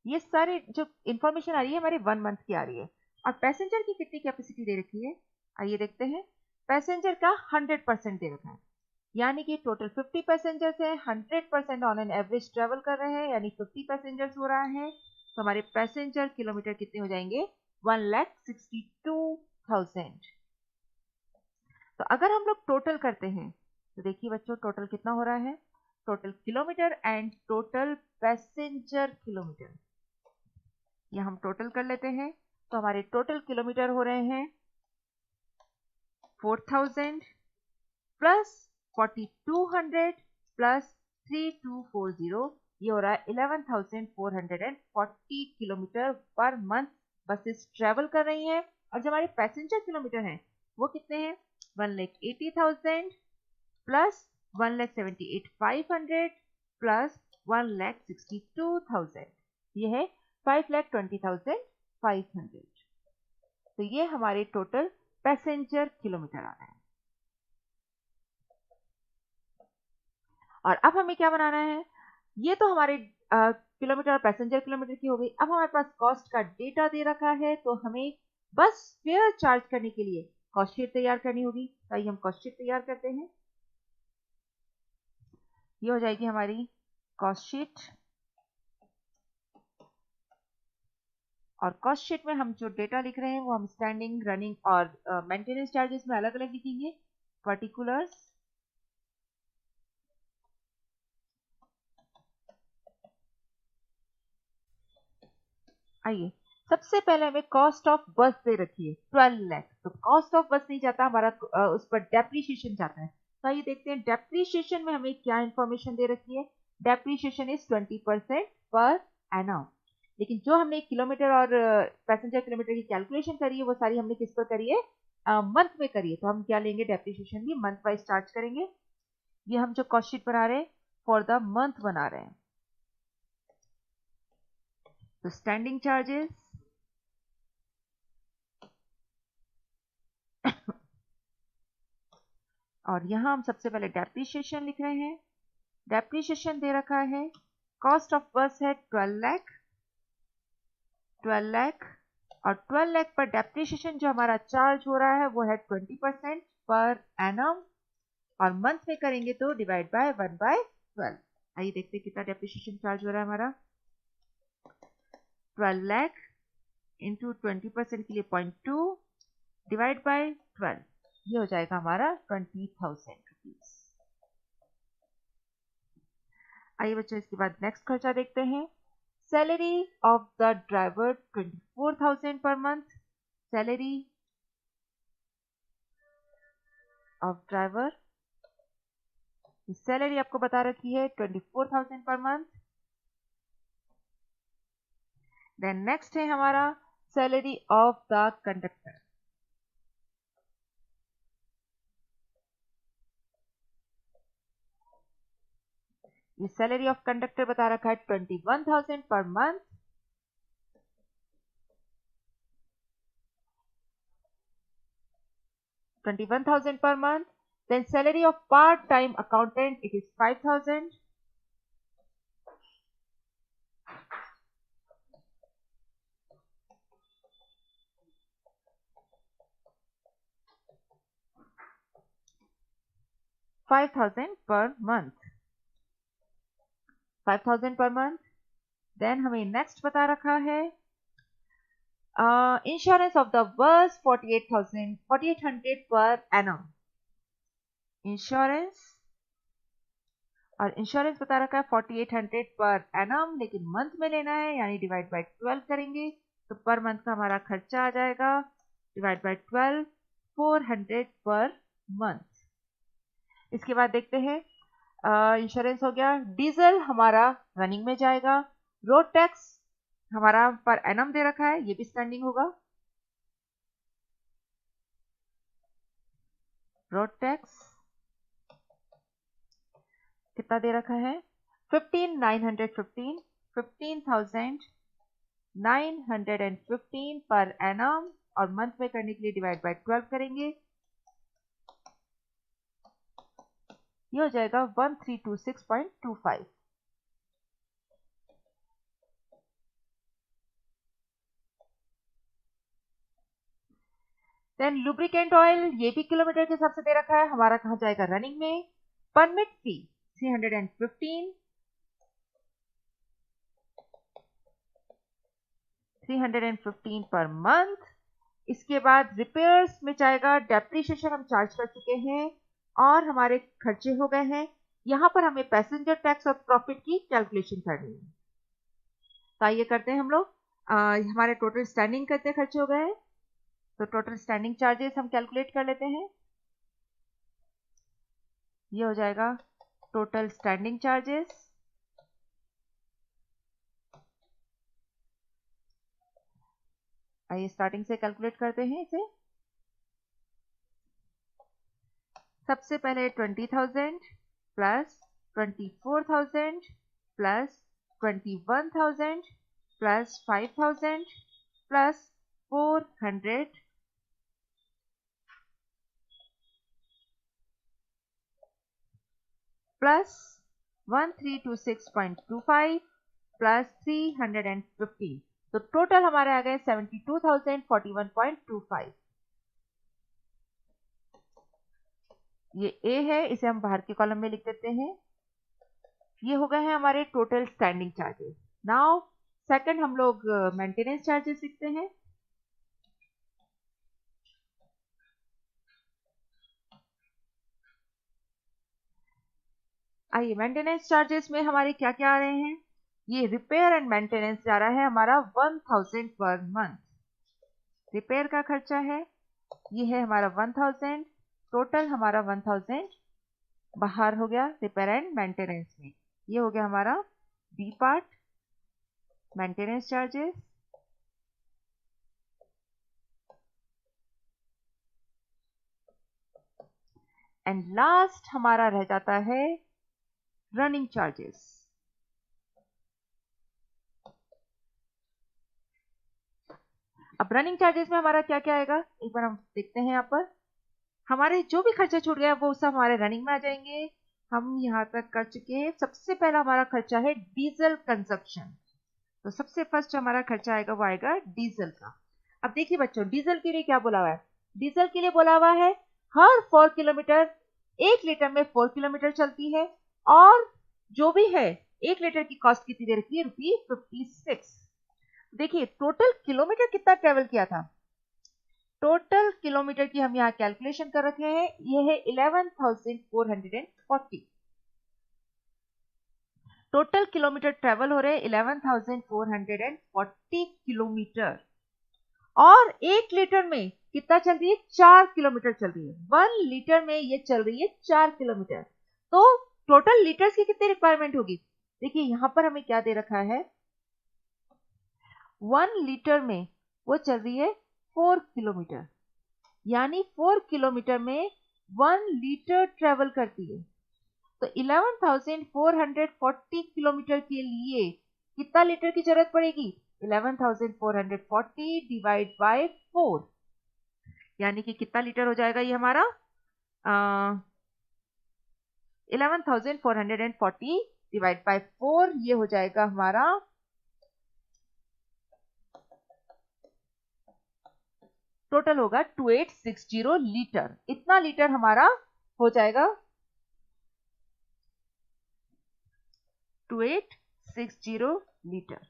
S1: ये सारे जो इंफॉर्मेशन आ रही है हमारे 1 मंथ की आ रही है। और पैसेंजर की कितनी कैपेसिटी दे रखी है, आइए देखते हैं। पैसेंजर का 100% दे रखा है, यानी कि टोटल 50 पैसेंजर्स हैं, 100% ऑन एन एवरेज ट्रेवल कर रहे हैं, यानी 50 पैसेंजर्स हो रहा है, तो हमारे पैसेंजर किलोमीटर कितने हो जाएंगे? 1,62,000। तो अगर हम लोग टोटल करते हैं तो देखिए बच्चों, टोटल कितना हो रहा है? Total kilometre and total passenger kilometre, ये हम टोटल कर लेते हैं। तो हमारे टोटल किलोमीटर हो रहे हैं 4,000 प्लस 4,200 प्लस 3,240, ये हो रहा है 11,440 kilometre per month buses travel कर रही हैं। और जो हमारे पैसेंजर किलोमीटर हैं वो कितने हैं? 1,80,000 प्लस 1,78,500 प्लस 1,62,000, ये है 5,20,500। तो ये हमारे टोटल पैसेंजर किलोमीटर आ रहा है। और अब हमें क्या बनाना है? ये तो हमारे किलोमीटर और पैसेंजर किलोमीटर की हो गई। अब हमारे पास कॉस्ट का डेटा दे रखा है, तो हमें बस फेयर चार्ज करने के लिए कॉस्ट शीट तैयार करनी होगी। तो आइए हम कॉस्ट शीट तैयार करते हैं। ये हो जाएगी हमारी कॉस्ट शीट, और कॉस्ट शीट में हम जो डेटा लिख रहे हैं वो हम स्टैंडिंग, रनिंग और मेंटेनेंस चार्जेस में अलग अलग लिखेंगे। पर्टिकुलर्स, आइए सबसे पहले हमें कॉस्ट ऑफ बस दे रखी है 12 लाख। तो कॉस्ट ऑफ बस नहीं जाता हमारा, उस पर डेप्रीशिएशन जाता है। तो आइए देखते हैं डेप्रीशिएशन में हमें क्या इंफॉर्मेशन दे रखी है। Depreciation is 20% per annum. लेकिन जो हमने किलोमीटर और पैसेंजर किलोमीटर की कैलकुलेशन करी है वो सारी हमने किस पर करी है? मंथ में करी है। तो हम क्या लेंगे? डेप्रीशिएशन भी मंथ वाइज चार्ज करेंगे। ये हम जो कॉस्ट शीट बना रहे हैं फॉर द मंथ बना रहे हैं। तो स्टैंडिंग चार्जेस और यहां हम सबसे पहले डेप्रीशिएशन लिख रहे हैं। डेप्रीशिएशन दे रखा है, कॉस्ट ऑफ बस है 12 लाख, 12 लाख, और 12 लाख पर डेप्रीशिएशन जो हमारा चार्ज हो रहा है वो है 20% पर एनम, और मंथ में करेंगे तो डिवाइड बाय 1/12। आइए देखते हैं कितना डेप्रीशिएशन चार्ज हो रहा है हमारा। 12 लाख इंटू 20% के लिए 0.2 डिवाइड बाय 12, ये हो जाएगा हमारा 20,000 रुपीज। आइए बच्चों इसके बाद नेक्स्ट खर्चा देखते हैं। Salary of the driver 24,000 per month. Salary of driver, salary आपको बता रखी है 24,000 पर मंथ। देन नेक्स्ट है हमारा सैलरी ऑफ द कंडक्टर। ये सैलरी ऑफ कंडक्टर बता रखा है 21,000 per month. $21,000 per month. Then salary of part-time accountant, it is 5,000. $5,000 per month. 5,000 per month. Then हमें next बता रखा है insurance of the bus 48,800 per annum. Insurance, और insurance बता रखा है 4800 पर एनम, लेकिन मंथ में लेना है यानी डिवाइड बाय 12 करेंगे तो पर मंथ का हमारा खर्चा आ जाएगा डिवाइड बाय 12 400 पर मंथ। इसके बाद देखते हैं इंश्योरेंस हो गया। डीजल हमारा रनिंग में जाएगा। रोड टैक्स हमारा पर एनम दे रखा है, ये भी स्टैंडिंग होगा। रोड टैक्स कितना दे रखा है? 15,915, 15,915 पर एनम, और मंथ में करने के लिए डिवाइड बाय 12 करेंगे, ये हो जाएगा 1326.25। देन लुब्रिकेंट ऑयल, ये भी किलोमीटर के हिसाब से दे रखा है, हमारा कहाँ जाएगा? रनिंग में। परमिट फी 315, 315 पर मंथ। इसके बाद रिपेयर्स में जाएगा, डेप्रिसिएशन हम चार्ज कर चुके हैं और हमारे खर्चे हो गए हैं। यहाँ पर हमें पैसेंजर टैक्स और प्रॉफिट की कैलकुलेशन करनी है। तो आइए करते हैं हम लोग। हमारे टोटल स्टैंडिंग कितने खर्चे हो गए हैं, तो टोटल स्टैंडिंग चार्जेस हम कैलकुलेट कर लेते हैं। ये हो जाएगा टोटल स्टैंडिंग चार्जेस, आइए स्टार्टिंग से कैलकुलेट करते हैं इसे। सबसे पहले 20,000 plus 24,000 plus 21,000 plus 5,000 plus 400 plus 1326.25 plus 315, तो टोटल हमारे आ गए 72,041.25। ये ए है, इसे हम बाहर के कॉलम में लिख देते हैं। ये हो गए हैं हमारे total standing charges. Now second हम लोग मेंटेनेंस चार्जेस लिखते हैं। आइए मेंटेनेंस चार्जेस में हमारे क्या क्या आ रहे हैं। ये रिपेयर एंड मेंटेनेंस जा रहा है हमारा 1,000 पर मंथ। रिपेयर का खर्चा है, ये है हमारा 1,000, टोटल हमारा 1,000 बाहर हो गया रिपेयर एंड मेंटेनेंस में। ये हो गया हमारा B part, maintenance charges. And last हमारा रह जाता है रनिंग चार्जेस। अब रनिंग चार्जेस में हमारा क्या क्या आएगा, एक बार हम देखते हैं। यहाँ पर हमारे जो भी खर्चा छूट गया वो सब हमारे रनिंग में आ जाएंगे। हम यहाँ तक कर चुके हैं। सबसे पहला हमारा खर्चा है डीजल कंजप्शन, तो सबसे फर्स्ट हमारा खर्चा आएगा वो आएगा डीजल का। अब देखिए बच्चों, डीजल के लिए क्या बोला हुआ है, डीजल के लिए बोला हुआ है हर 4 किलोमीटर 1 लीटर में 4 किलोमीटर चलती है, और जो भी है 1 लीटर की कॉस्ट कितनी दे रखी है, ₹56। देखिए टोटल किलोमीटर कितना ट्रेवल किया था, टोटल किलोमीटर की हम यहाँ कैलकुलेशन कर रखे हैं, ये है 11,440। टोटल किलोमीटर ट्रेवल हो रहे हैं 11,440 किलोमीटर, और 1 लीटर में कितना चल रही है, 4 किलोमीटर चल रही है। 1 लीटर में ये चल रही है 4 किलोमीटर, तो टोटल लीटर्स की कितनी रिक्वायरमेंट होगी। देखिए यहां पर हमें क्या दे रखा है, 1 लीटर में वो चल रही है 4 किलोमीटर, यानी 4 किलोमीटर में 1 लीटर ट्रेवल करती है। तो 11,440 किलोमीटर के लिए कितना लीटर की जरूरत पड़ेगी, 11,440 डिवाइड बाय 4, यानी कि कितना लीटर हो जाएगा ये हमारा 11,440 डिवाइड बाय 4, ये हो जाएगा हमारा टोटल होगा 2860 लीटर। इतना लीटर हमारा हो जाएगा 2860 लीटर।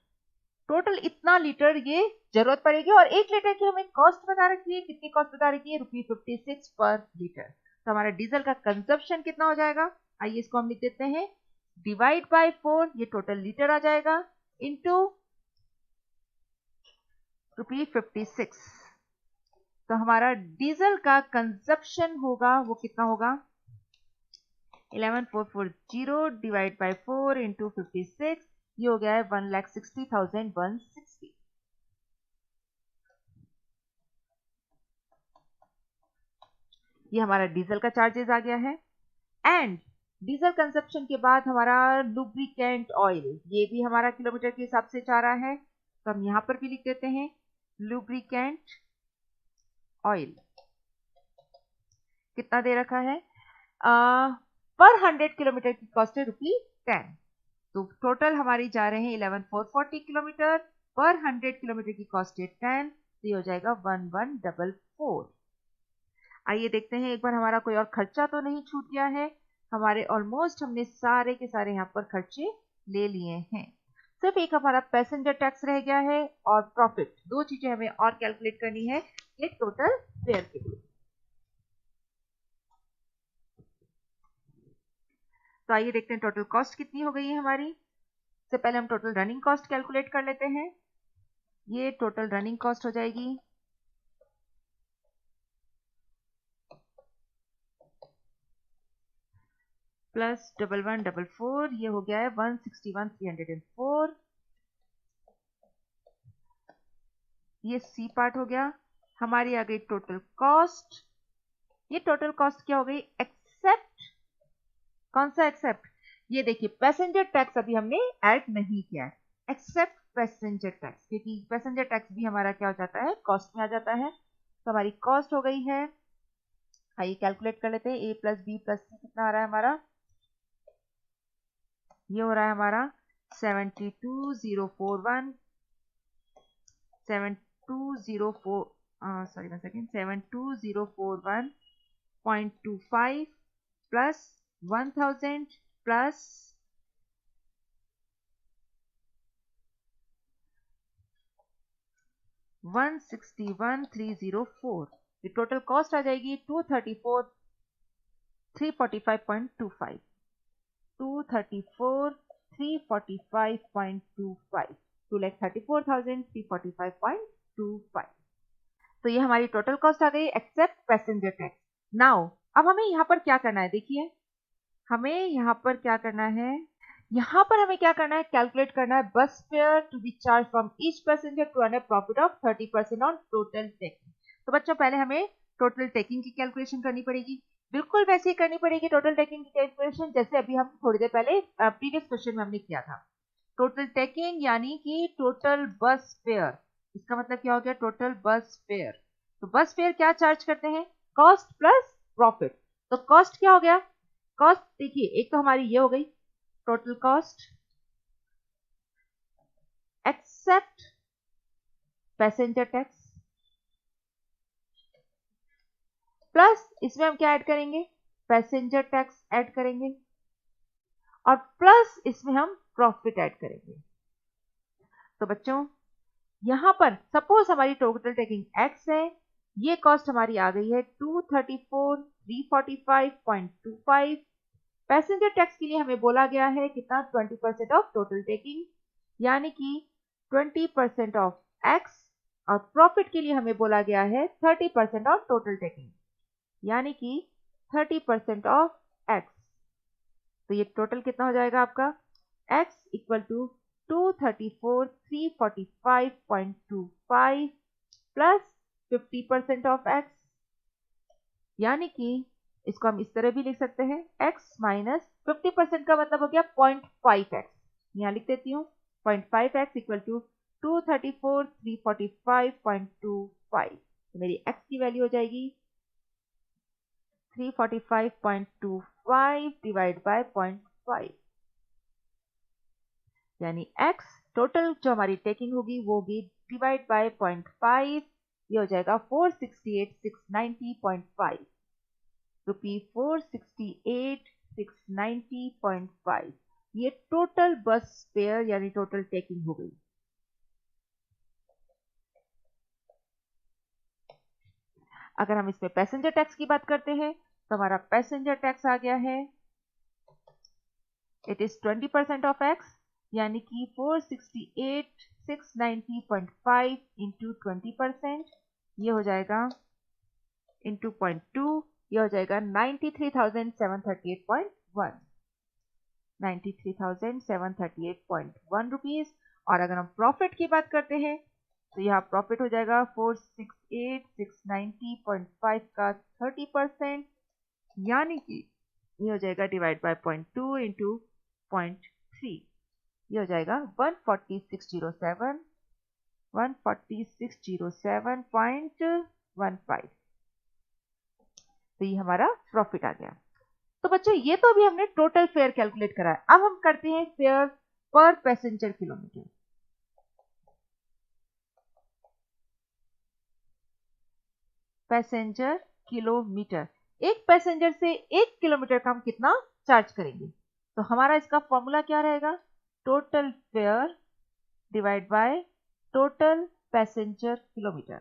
S1: टोटल इतना लीटर ये जरूरत पड़ेगी, और 1 लीटर की हमें कॉस्ट बता रखी है, कितनी कॉस्ट बता रखी है, ₹56 पर लीटर। तो हमारा डीजल का कंजप्शन कितना हो जाएगा, आइए इसको हम लिख देते हैं, डिवाइड बाय 4, ये टोटल लीटर आ जाएगा, इंटू ₹56। तो हमारा डीजल का कंजप्शन होगा वो कितना होगा, 11,440 डिवाइड बाय 4 इंटू 56, ये हो गया है 1,60,160। ये हमारा डीजल का चार्जेस आ गया है। एंड डीजल कंजप्शन के बाद हमारा लुब्रिकेंट ऑयल, ये भी हमारा किलोमीटर के हिसाब से जा रहा है, तो हम यहां पर भी लिख देते हैं लुब्रिकेंट ऑयल कितना दे रखा है, पर 100 किलोमीटर की कॉस्ट है ₹10। तो टोटल हमारी जा रहे हैं 11,440 किलोमीटर, पर 100 किलोमीटर की कॉस्ट है 10, तो ये हो जाएगा 1144। आइए देखते हैं एक बार हमारा कोई और खर्चा तो नहीं छूट गया है। हमारे ऑलमोस्ट हमने सारे के सारे यहाँ पर खर्चे ले लिए हैं। सिर्फ एक हमारा पैसेंजर टैक्स रह गया है और प्रॉफिट, दो चीजें हमें और कैलकुलेट करनी है ये टोटल फेयर के लिए। तो आइए देखते हैं टोटल कॉस्ट कितनी हो गई है हमारी। सबसे पहले हम टोटल रनिंग कॉस्ट कैलकुलेट कर लेते हैं। ये टोटल रनिंग कॉस्ट हो जाएगी प्लस 1144, ये हो गया है 161,304। ये सी पार्ट हो गया। हमारी आ गई टोटल कॉस्ट। ये टोटल कॉस्ट क्या हो गई एक्सेप्ट, कौन सा एक्सेप्ट, ये देखिए पैसेंजर टैक्स अभी हमने ऐड नहीं किया है, एक्सेप्ट पैसेंजर टैक्स, क्योंकि पैसेंजर टैक्स भी हमारा क्या हो जाता है कॉस्ट में आ जाता है। तो हमारी कॉस्ट हो गई है, आइए कैलकुलेट कर लेते हैं। ए प्लस बी प्लस सी कितना आ रहा है हमारा, ये हो रहा है हमारा 72,041 7204 सॉरी 1 सेकेंड 72,041.25 प्लस 1000 प्लस 161,304, ये टोटल कॉस्ट आ जाएगी 234,345.25 234,345.25 2,34,345.25। तो ये हमारी टोटल कॉस्ट आ गई एक्सेप्ट पैसेंजर टैक्स। नाउ अब हमें यहाँ पर क्या करना है, देखिए हमें यहाँ पर क्या करना है, यहाँ पर हमें क्या करना है कैलकुलेट करना है bus fare to be charge from each passenger to earn a profit of 30% on total taking. तो बच्चों पहले हमें टोटल टेकिंग की कैलकुलेशन करनी पड़ेगी, बिल्कुल वैसे ही करनी पड़ेगी टोटल टेकिंग की कैलकुलेशन जैसे अभी हम थोड़ी देर पहले प्रीवियस क्वेश्चन में हमने किया था। टोटल टेकिंग यानी कि टोटल बस फेयर, इसका मतलब क्या हो गया टोटल बस फेयर। तो बस फेयर क्या चार्ज करते हैं, कॉस्ट प्लस प्रॉफिट। तो कॉस्ट क्या हो गया, कॉस्ट देखिए एक तो हमारी ये हो गई total cost except passenger tax, plus इसमें हम क्या ऐड करेंगे पैसेंजर टैक्स ऐड करेंगे और प्लस इसमें हम प्रॉफिट ऐड करेंगे। तो बच्चों यहां पर सपोज हमारी टोटल टेकिंग एक्स है, ये कॉस्ट हमारी आ गई है 234,345.25। पैसेंजर टैक्स के लिए हमें बोला गया है कितना 20% ऑफ टोटल टेकिंग यानी कि 20% ऑफ एक्स, और प्रॉफिट के लिए हमें बोला गया है 30% ऑफ टोटल टेकिंग यानी कि 30% ऑफ एक्स। तो ये टोटल कितना हो जाएगा आपका x equal to 234,345.25 plus 50% of x, यानी कि इसको हम इस तरह भी लिख सकते हैं x माइनस 50% का मतलब हो गया 0.5x, यहाँ लिख देती हूँ 0.5x इक्वल टू 234,345.25। तो मेरी x की वैल्यू हो जाएगी 345.25 डिवाइड बाय 0.5, यानी x टोटल जो हमारी टेकिंग होगी वो होगी डिवाइड बाय 0.5, ये हो जाएगा 468,690.5 रुपी 468,690.5। ये टोटल बस फेयर यानी टोटल टेकिंग हो गई। अगर हम इसमें पैसेंजर टैक्स की बात करते हैं तो हमारा पैसेंजर टैक्स आ गया है, इट इज 20% ऑफ एक्स यानी कि 468,690.5 इंटू 20%, ये हो जाएगा इंटू 0.2, ये हो जाएगा 93,738.1 93,738.1 रुपीज। और अगर हम प्रॉफिट की बात करते हैं तो यहाँ प्रॉफिट हो जाएगा 468,690.5 का 30% यानी कि ये हो जाएगा डिवाइड बाय 0.2 इंटू 0.3, ये हो जाएगा 14607.15। तो ये हमारा प्रॉफिट आ गया। तो बच्चों ये तो अभी हमने टोटल फेयर कैलकुलेट करा है, अब हम करते हैं फेयर पर पैसेंजर किलोमीटर। पैसेंजर किलोमीटर, एक पैसेंजर से 1 किलोमीटर का हम कितना चार्ज करेंगे। तो हमारा इसका फॉर्मूला क्या रहेगा, total fair divide by total passenger kilometre.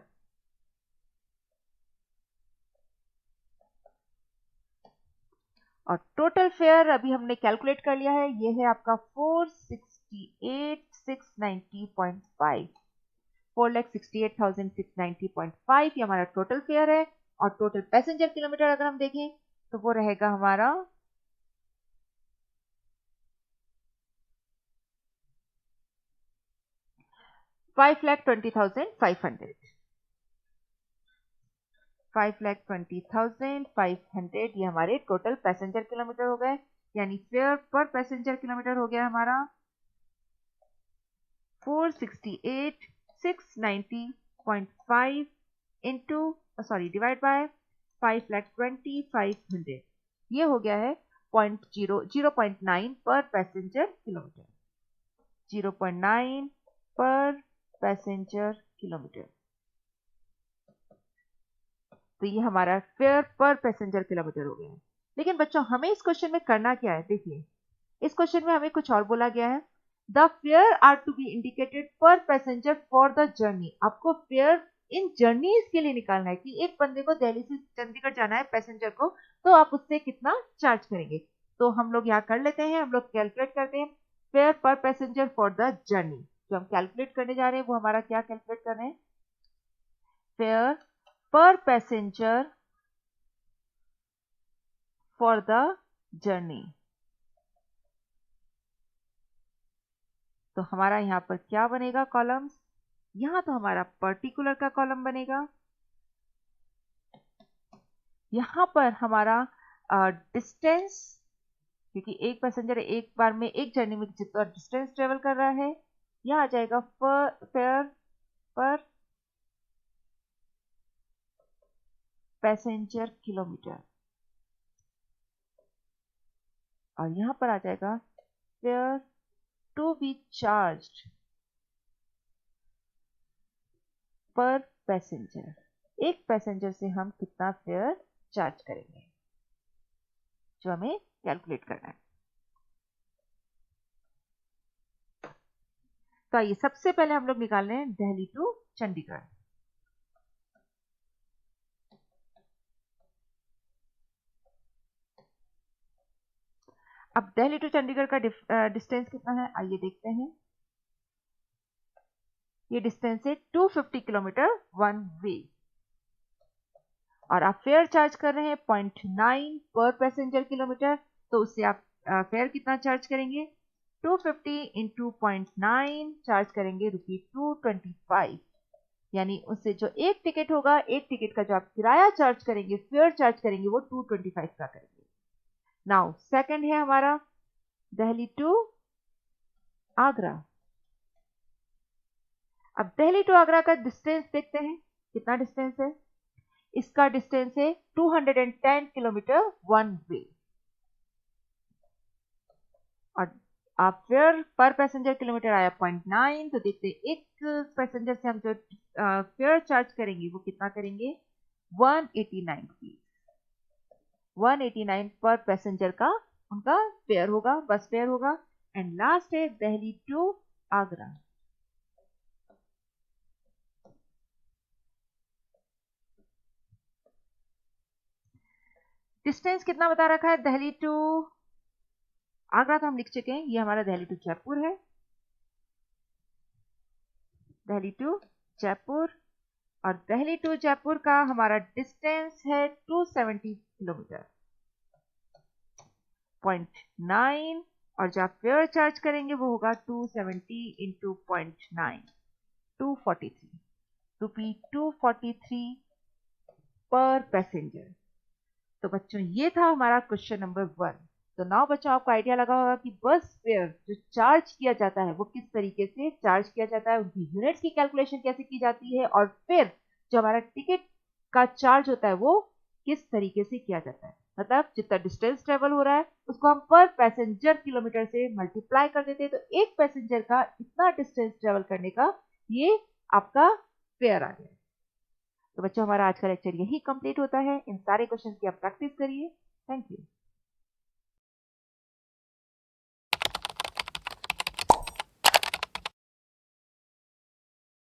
S1: और टोटल फेयर अभी हमने कैलकुलेट कर लिया है, ये है आपका 468,690.5, 4,68,690.5 ये हमारा टोटल फेयर है। और टोटल पैसेंजर किलोमीटर अगर हम देखें तो वो रहेगा हमारा 5,20,500, 5,20,500 ये हमारे टोटल पैसेंजर किलोमीटर हो गए। यानी फेयर पर पैसेंजर किलोमीटर हो गया हमारा 468,690.5 इंटू डिवाइड बाय 5,20,500, ये हो गया है 0.9 पर पैसेंजर किलोमीटर, 0.9 पर पैसेंजर किलोमीटर। तो ये हमारा फेयर पर पैसेंजर किलोमीटर हो गया है। लेकिन बच्चों हमें इस क्वेश्चन में करना क्या है, देखिए इस क्वेश्चन में हमें कुछ और बोला गया है, the fare are to be indicated per passenger for the journey. आपको फेयर इन जर्नीज के लिए निकालना है कि एक बंदे को दिल्ली से चंडीगढ़ जाना है पैसेंजर को, तो आप उससे कितना चार्ज करेंगे। तो हम लोग यहाँ कर लेते हैं, हम लोग कैलकुलेट करते हैं फेयर पर पैसेंजर फॉर द जर्नी। जो हम कैलकुलेट करने जा रहे हैं वो हमारा क्या कैलकुलेट कर रहे हैं, फेयर पर पैसेंजर फॉर द जर्नी। तो हमारा यहां पर क्या बनेगा कॉलम्स, यहां तो हमारा पर्टिकुलर का कॉलम बनेगा, यहां पर हमारा डिस्टेंस, क्योंकि एक पैसेंजर एक बार में एक जर्नी में जितना डिस्टेंस ट्रेवल कर रहा है, यह आ जाएगा फेयर पर पैसेंजर किलोमीटर। और यहां पर आ जाएगा फेयर टू बी चार्ज्ड पर पैसेंजर, एक पैसेंजर से हम कितना फेयर चार्ज करेंगे, जो हमें कैलकुलेट करना है। तो आइए सबसे पहले हम लोग निकाल रहे हैं दिल्ली टू चंडीगढ़। अब दिल्ली टू चंडीगढ़ का डिस्टेंस कितना है, आइए देखते हैं। ये डिस्टेंस है 250 किलोमीटर वन वे, और आप फेयर चार्ज कर रहे हैं 0.9 पर पैसेंजर किलोमीटर। तो उससे आप फेयर कितना चार्ज करेंगे, 250 इंटू 0.9 चार्ज करेंगे ₹225। यानी उससे जो एक टिकट होगा, एक टिकट का जो आप किराया चार्ज करेंगे, फेयर चार्ज करेंगे, वो 225 का करेंगे। नाउ सेकंड है हमारा दिल्ली टू आगरा। अब दिल्ली टू आगरा का डिस्टेंस देखते हैं, कितना डिस्टेंस है। इसका डिस्टेंस है 210 किलोमीटर वन वे, और आप फेयर पर पैसेंजर किलोमीटर आया 0.9। तो देखते हैं एक पैसेंजर से हम जो फेयर चार्ज करेंगे वो कितना करेंगे, 189 रुपीज, 189 पर पैसेंजर का उनका फेयर होगा, बस फेयर होगा। एंड लास्ट है दिल्ली टू आगरा। डिस्टेंस कितना बता रखा है, दिल्ली टू आगरा तो हम लिख चुके हैं, ये हमारा दिल्ली टू जयपुर है, दिल्ली टू जयपुर। और दिल्ली टू जयपुर का हमारा डिस्टेंस है 270 किलोमीटर 0.9, और जो आप फेयर चार्ज करेंगे वो होगा 270 इंटू 0.9, 243 रुपी, 243 पर पैसेंजर। तो बच्चों ये था हमारा क्वेश्चन नंबर 1। तो नाउ बच्चों आपको आइडिया लगा होगा कि बस फेयर जो चार्ज किया जाता है वो किस तरीके से चार्ज किया जाता है, उनकी यूनिट्स की कैलकुलेशन कैसे की जाती है, और फिर जो हमारा टिकट का चार्ज होता है वो किस तरीके से किया जाता है। मतलब जितना डिस्टेंस ट्रेवल हो रहा है उसको हम पर पैसेंजर किलोमीटर से मल्टीप्लाई कर देते हैं, तो एक पैसेंजर का इतना डिस्टेंस ट्रेवल करने का ये आपका फेयर आ गया। तो बच्चों हमारा आज का लेक्चर यही कंप्लीट होता है। इन सारे क्वेश्चन की आप प्रैक्टिस करिए। Thank you.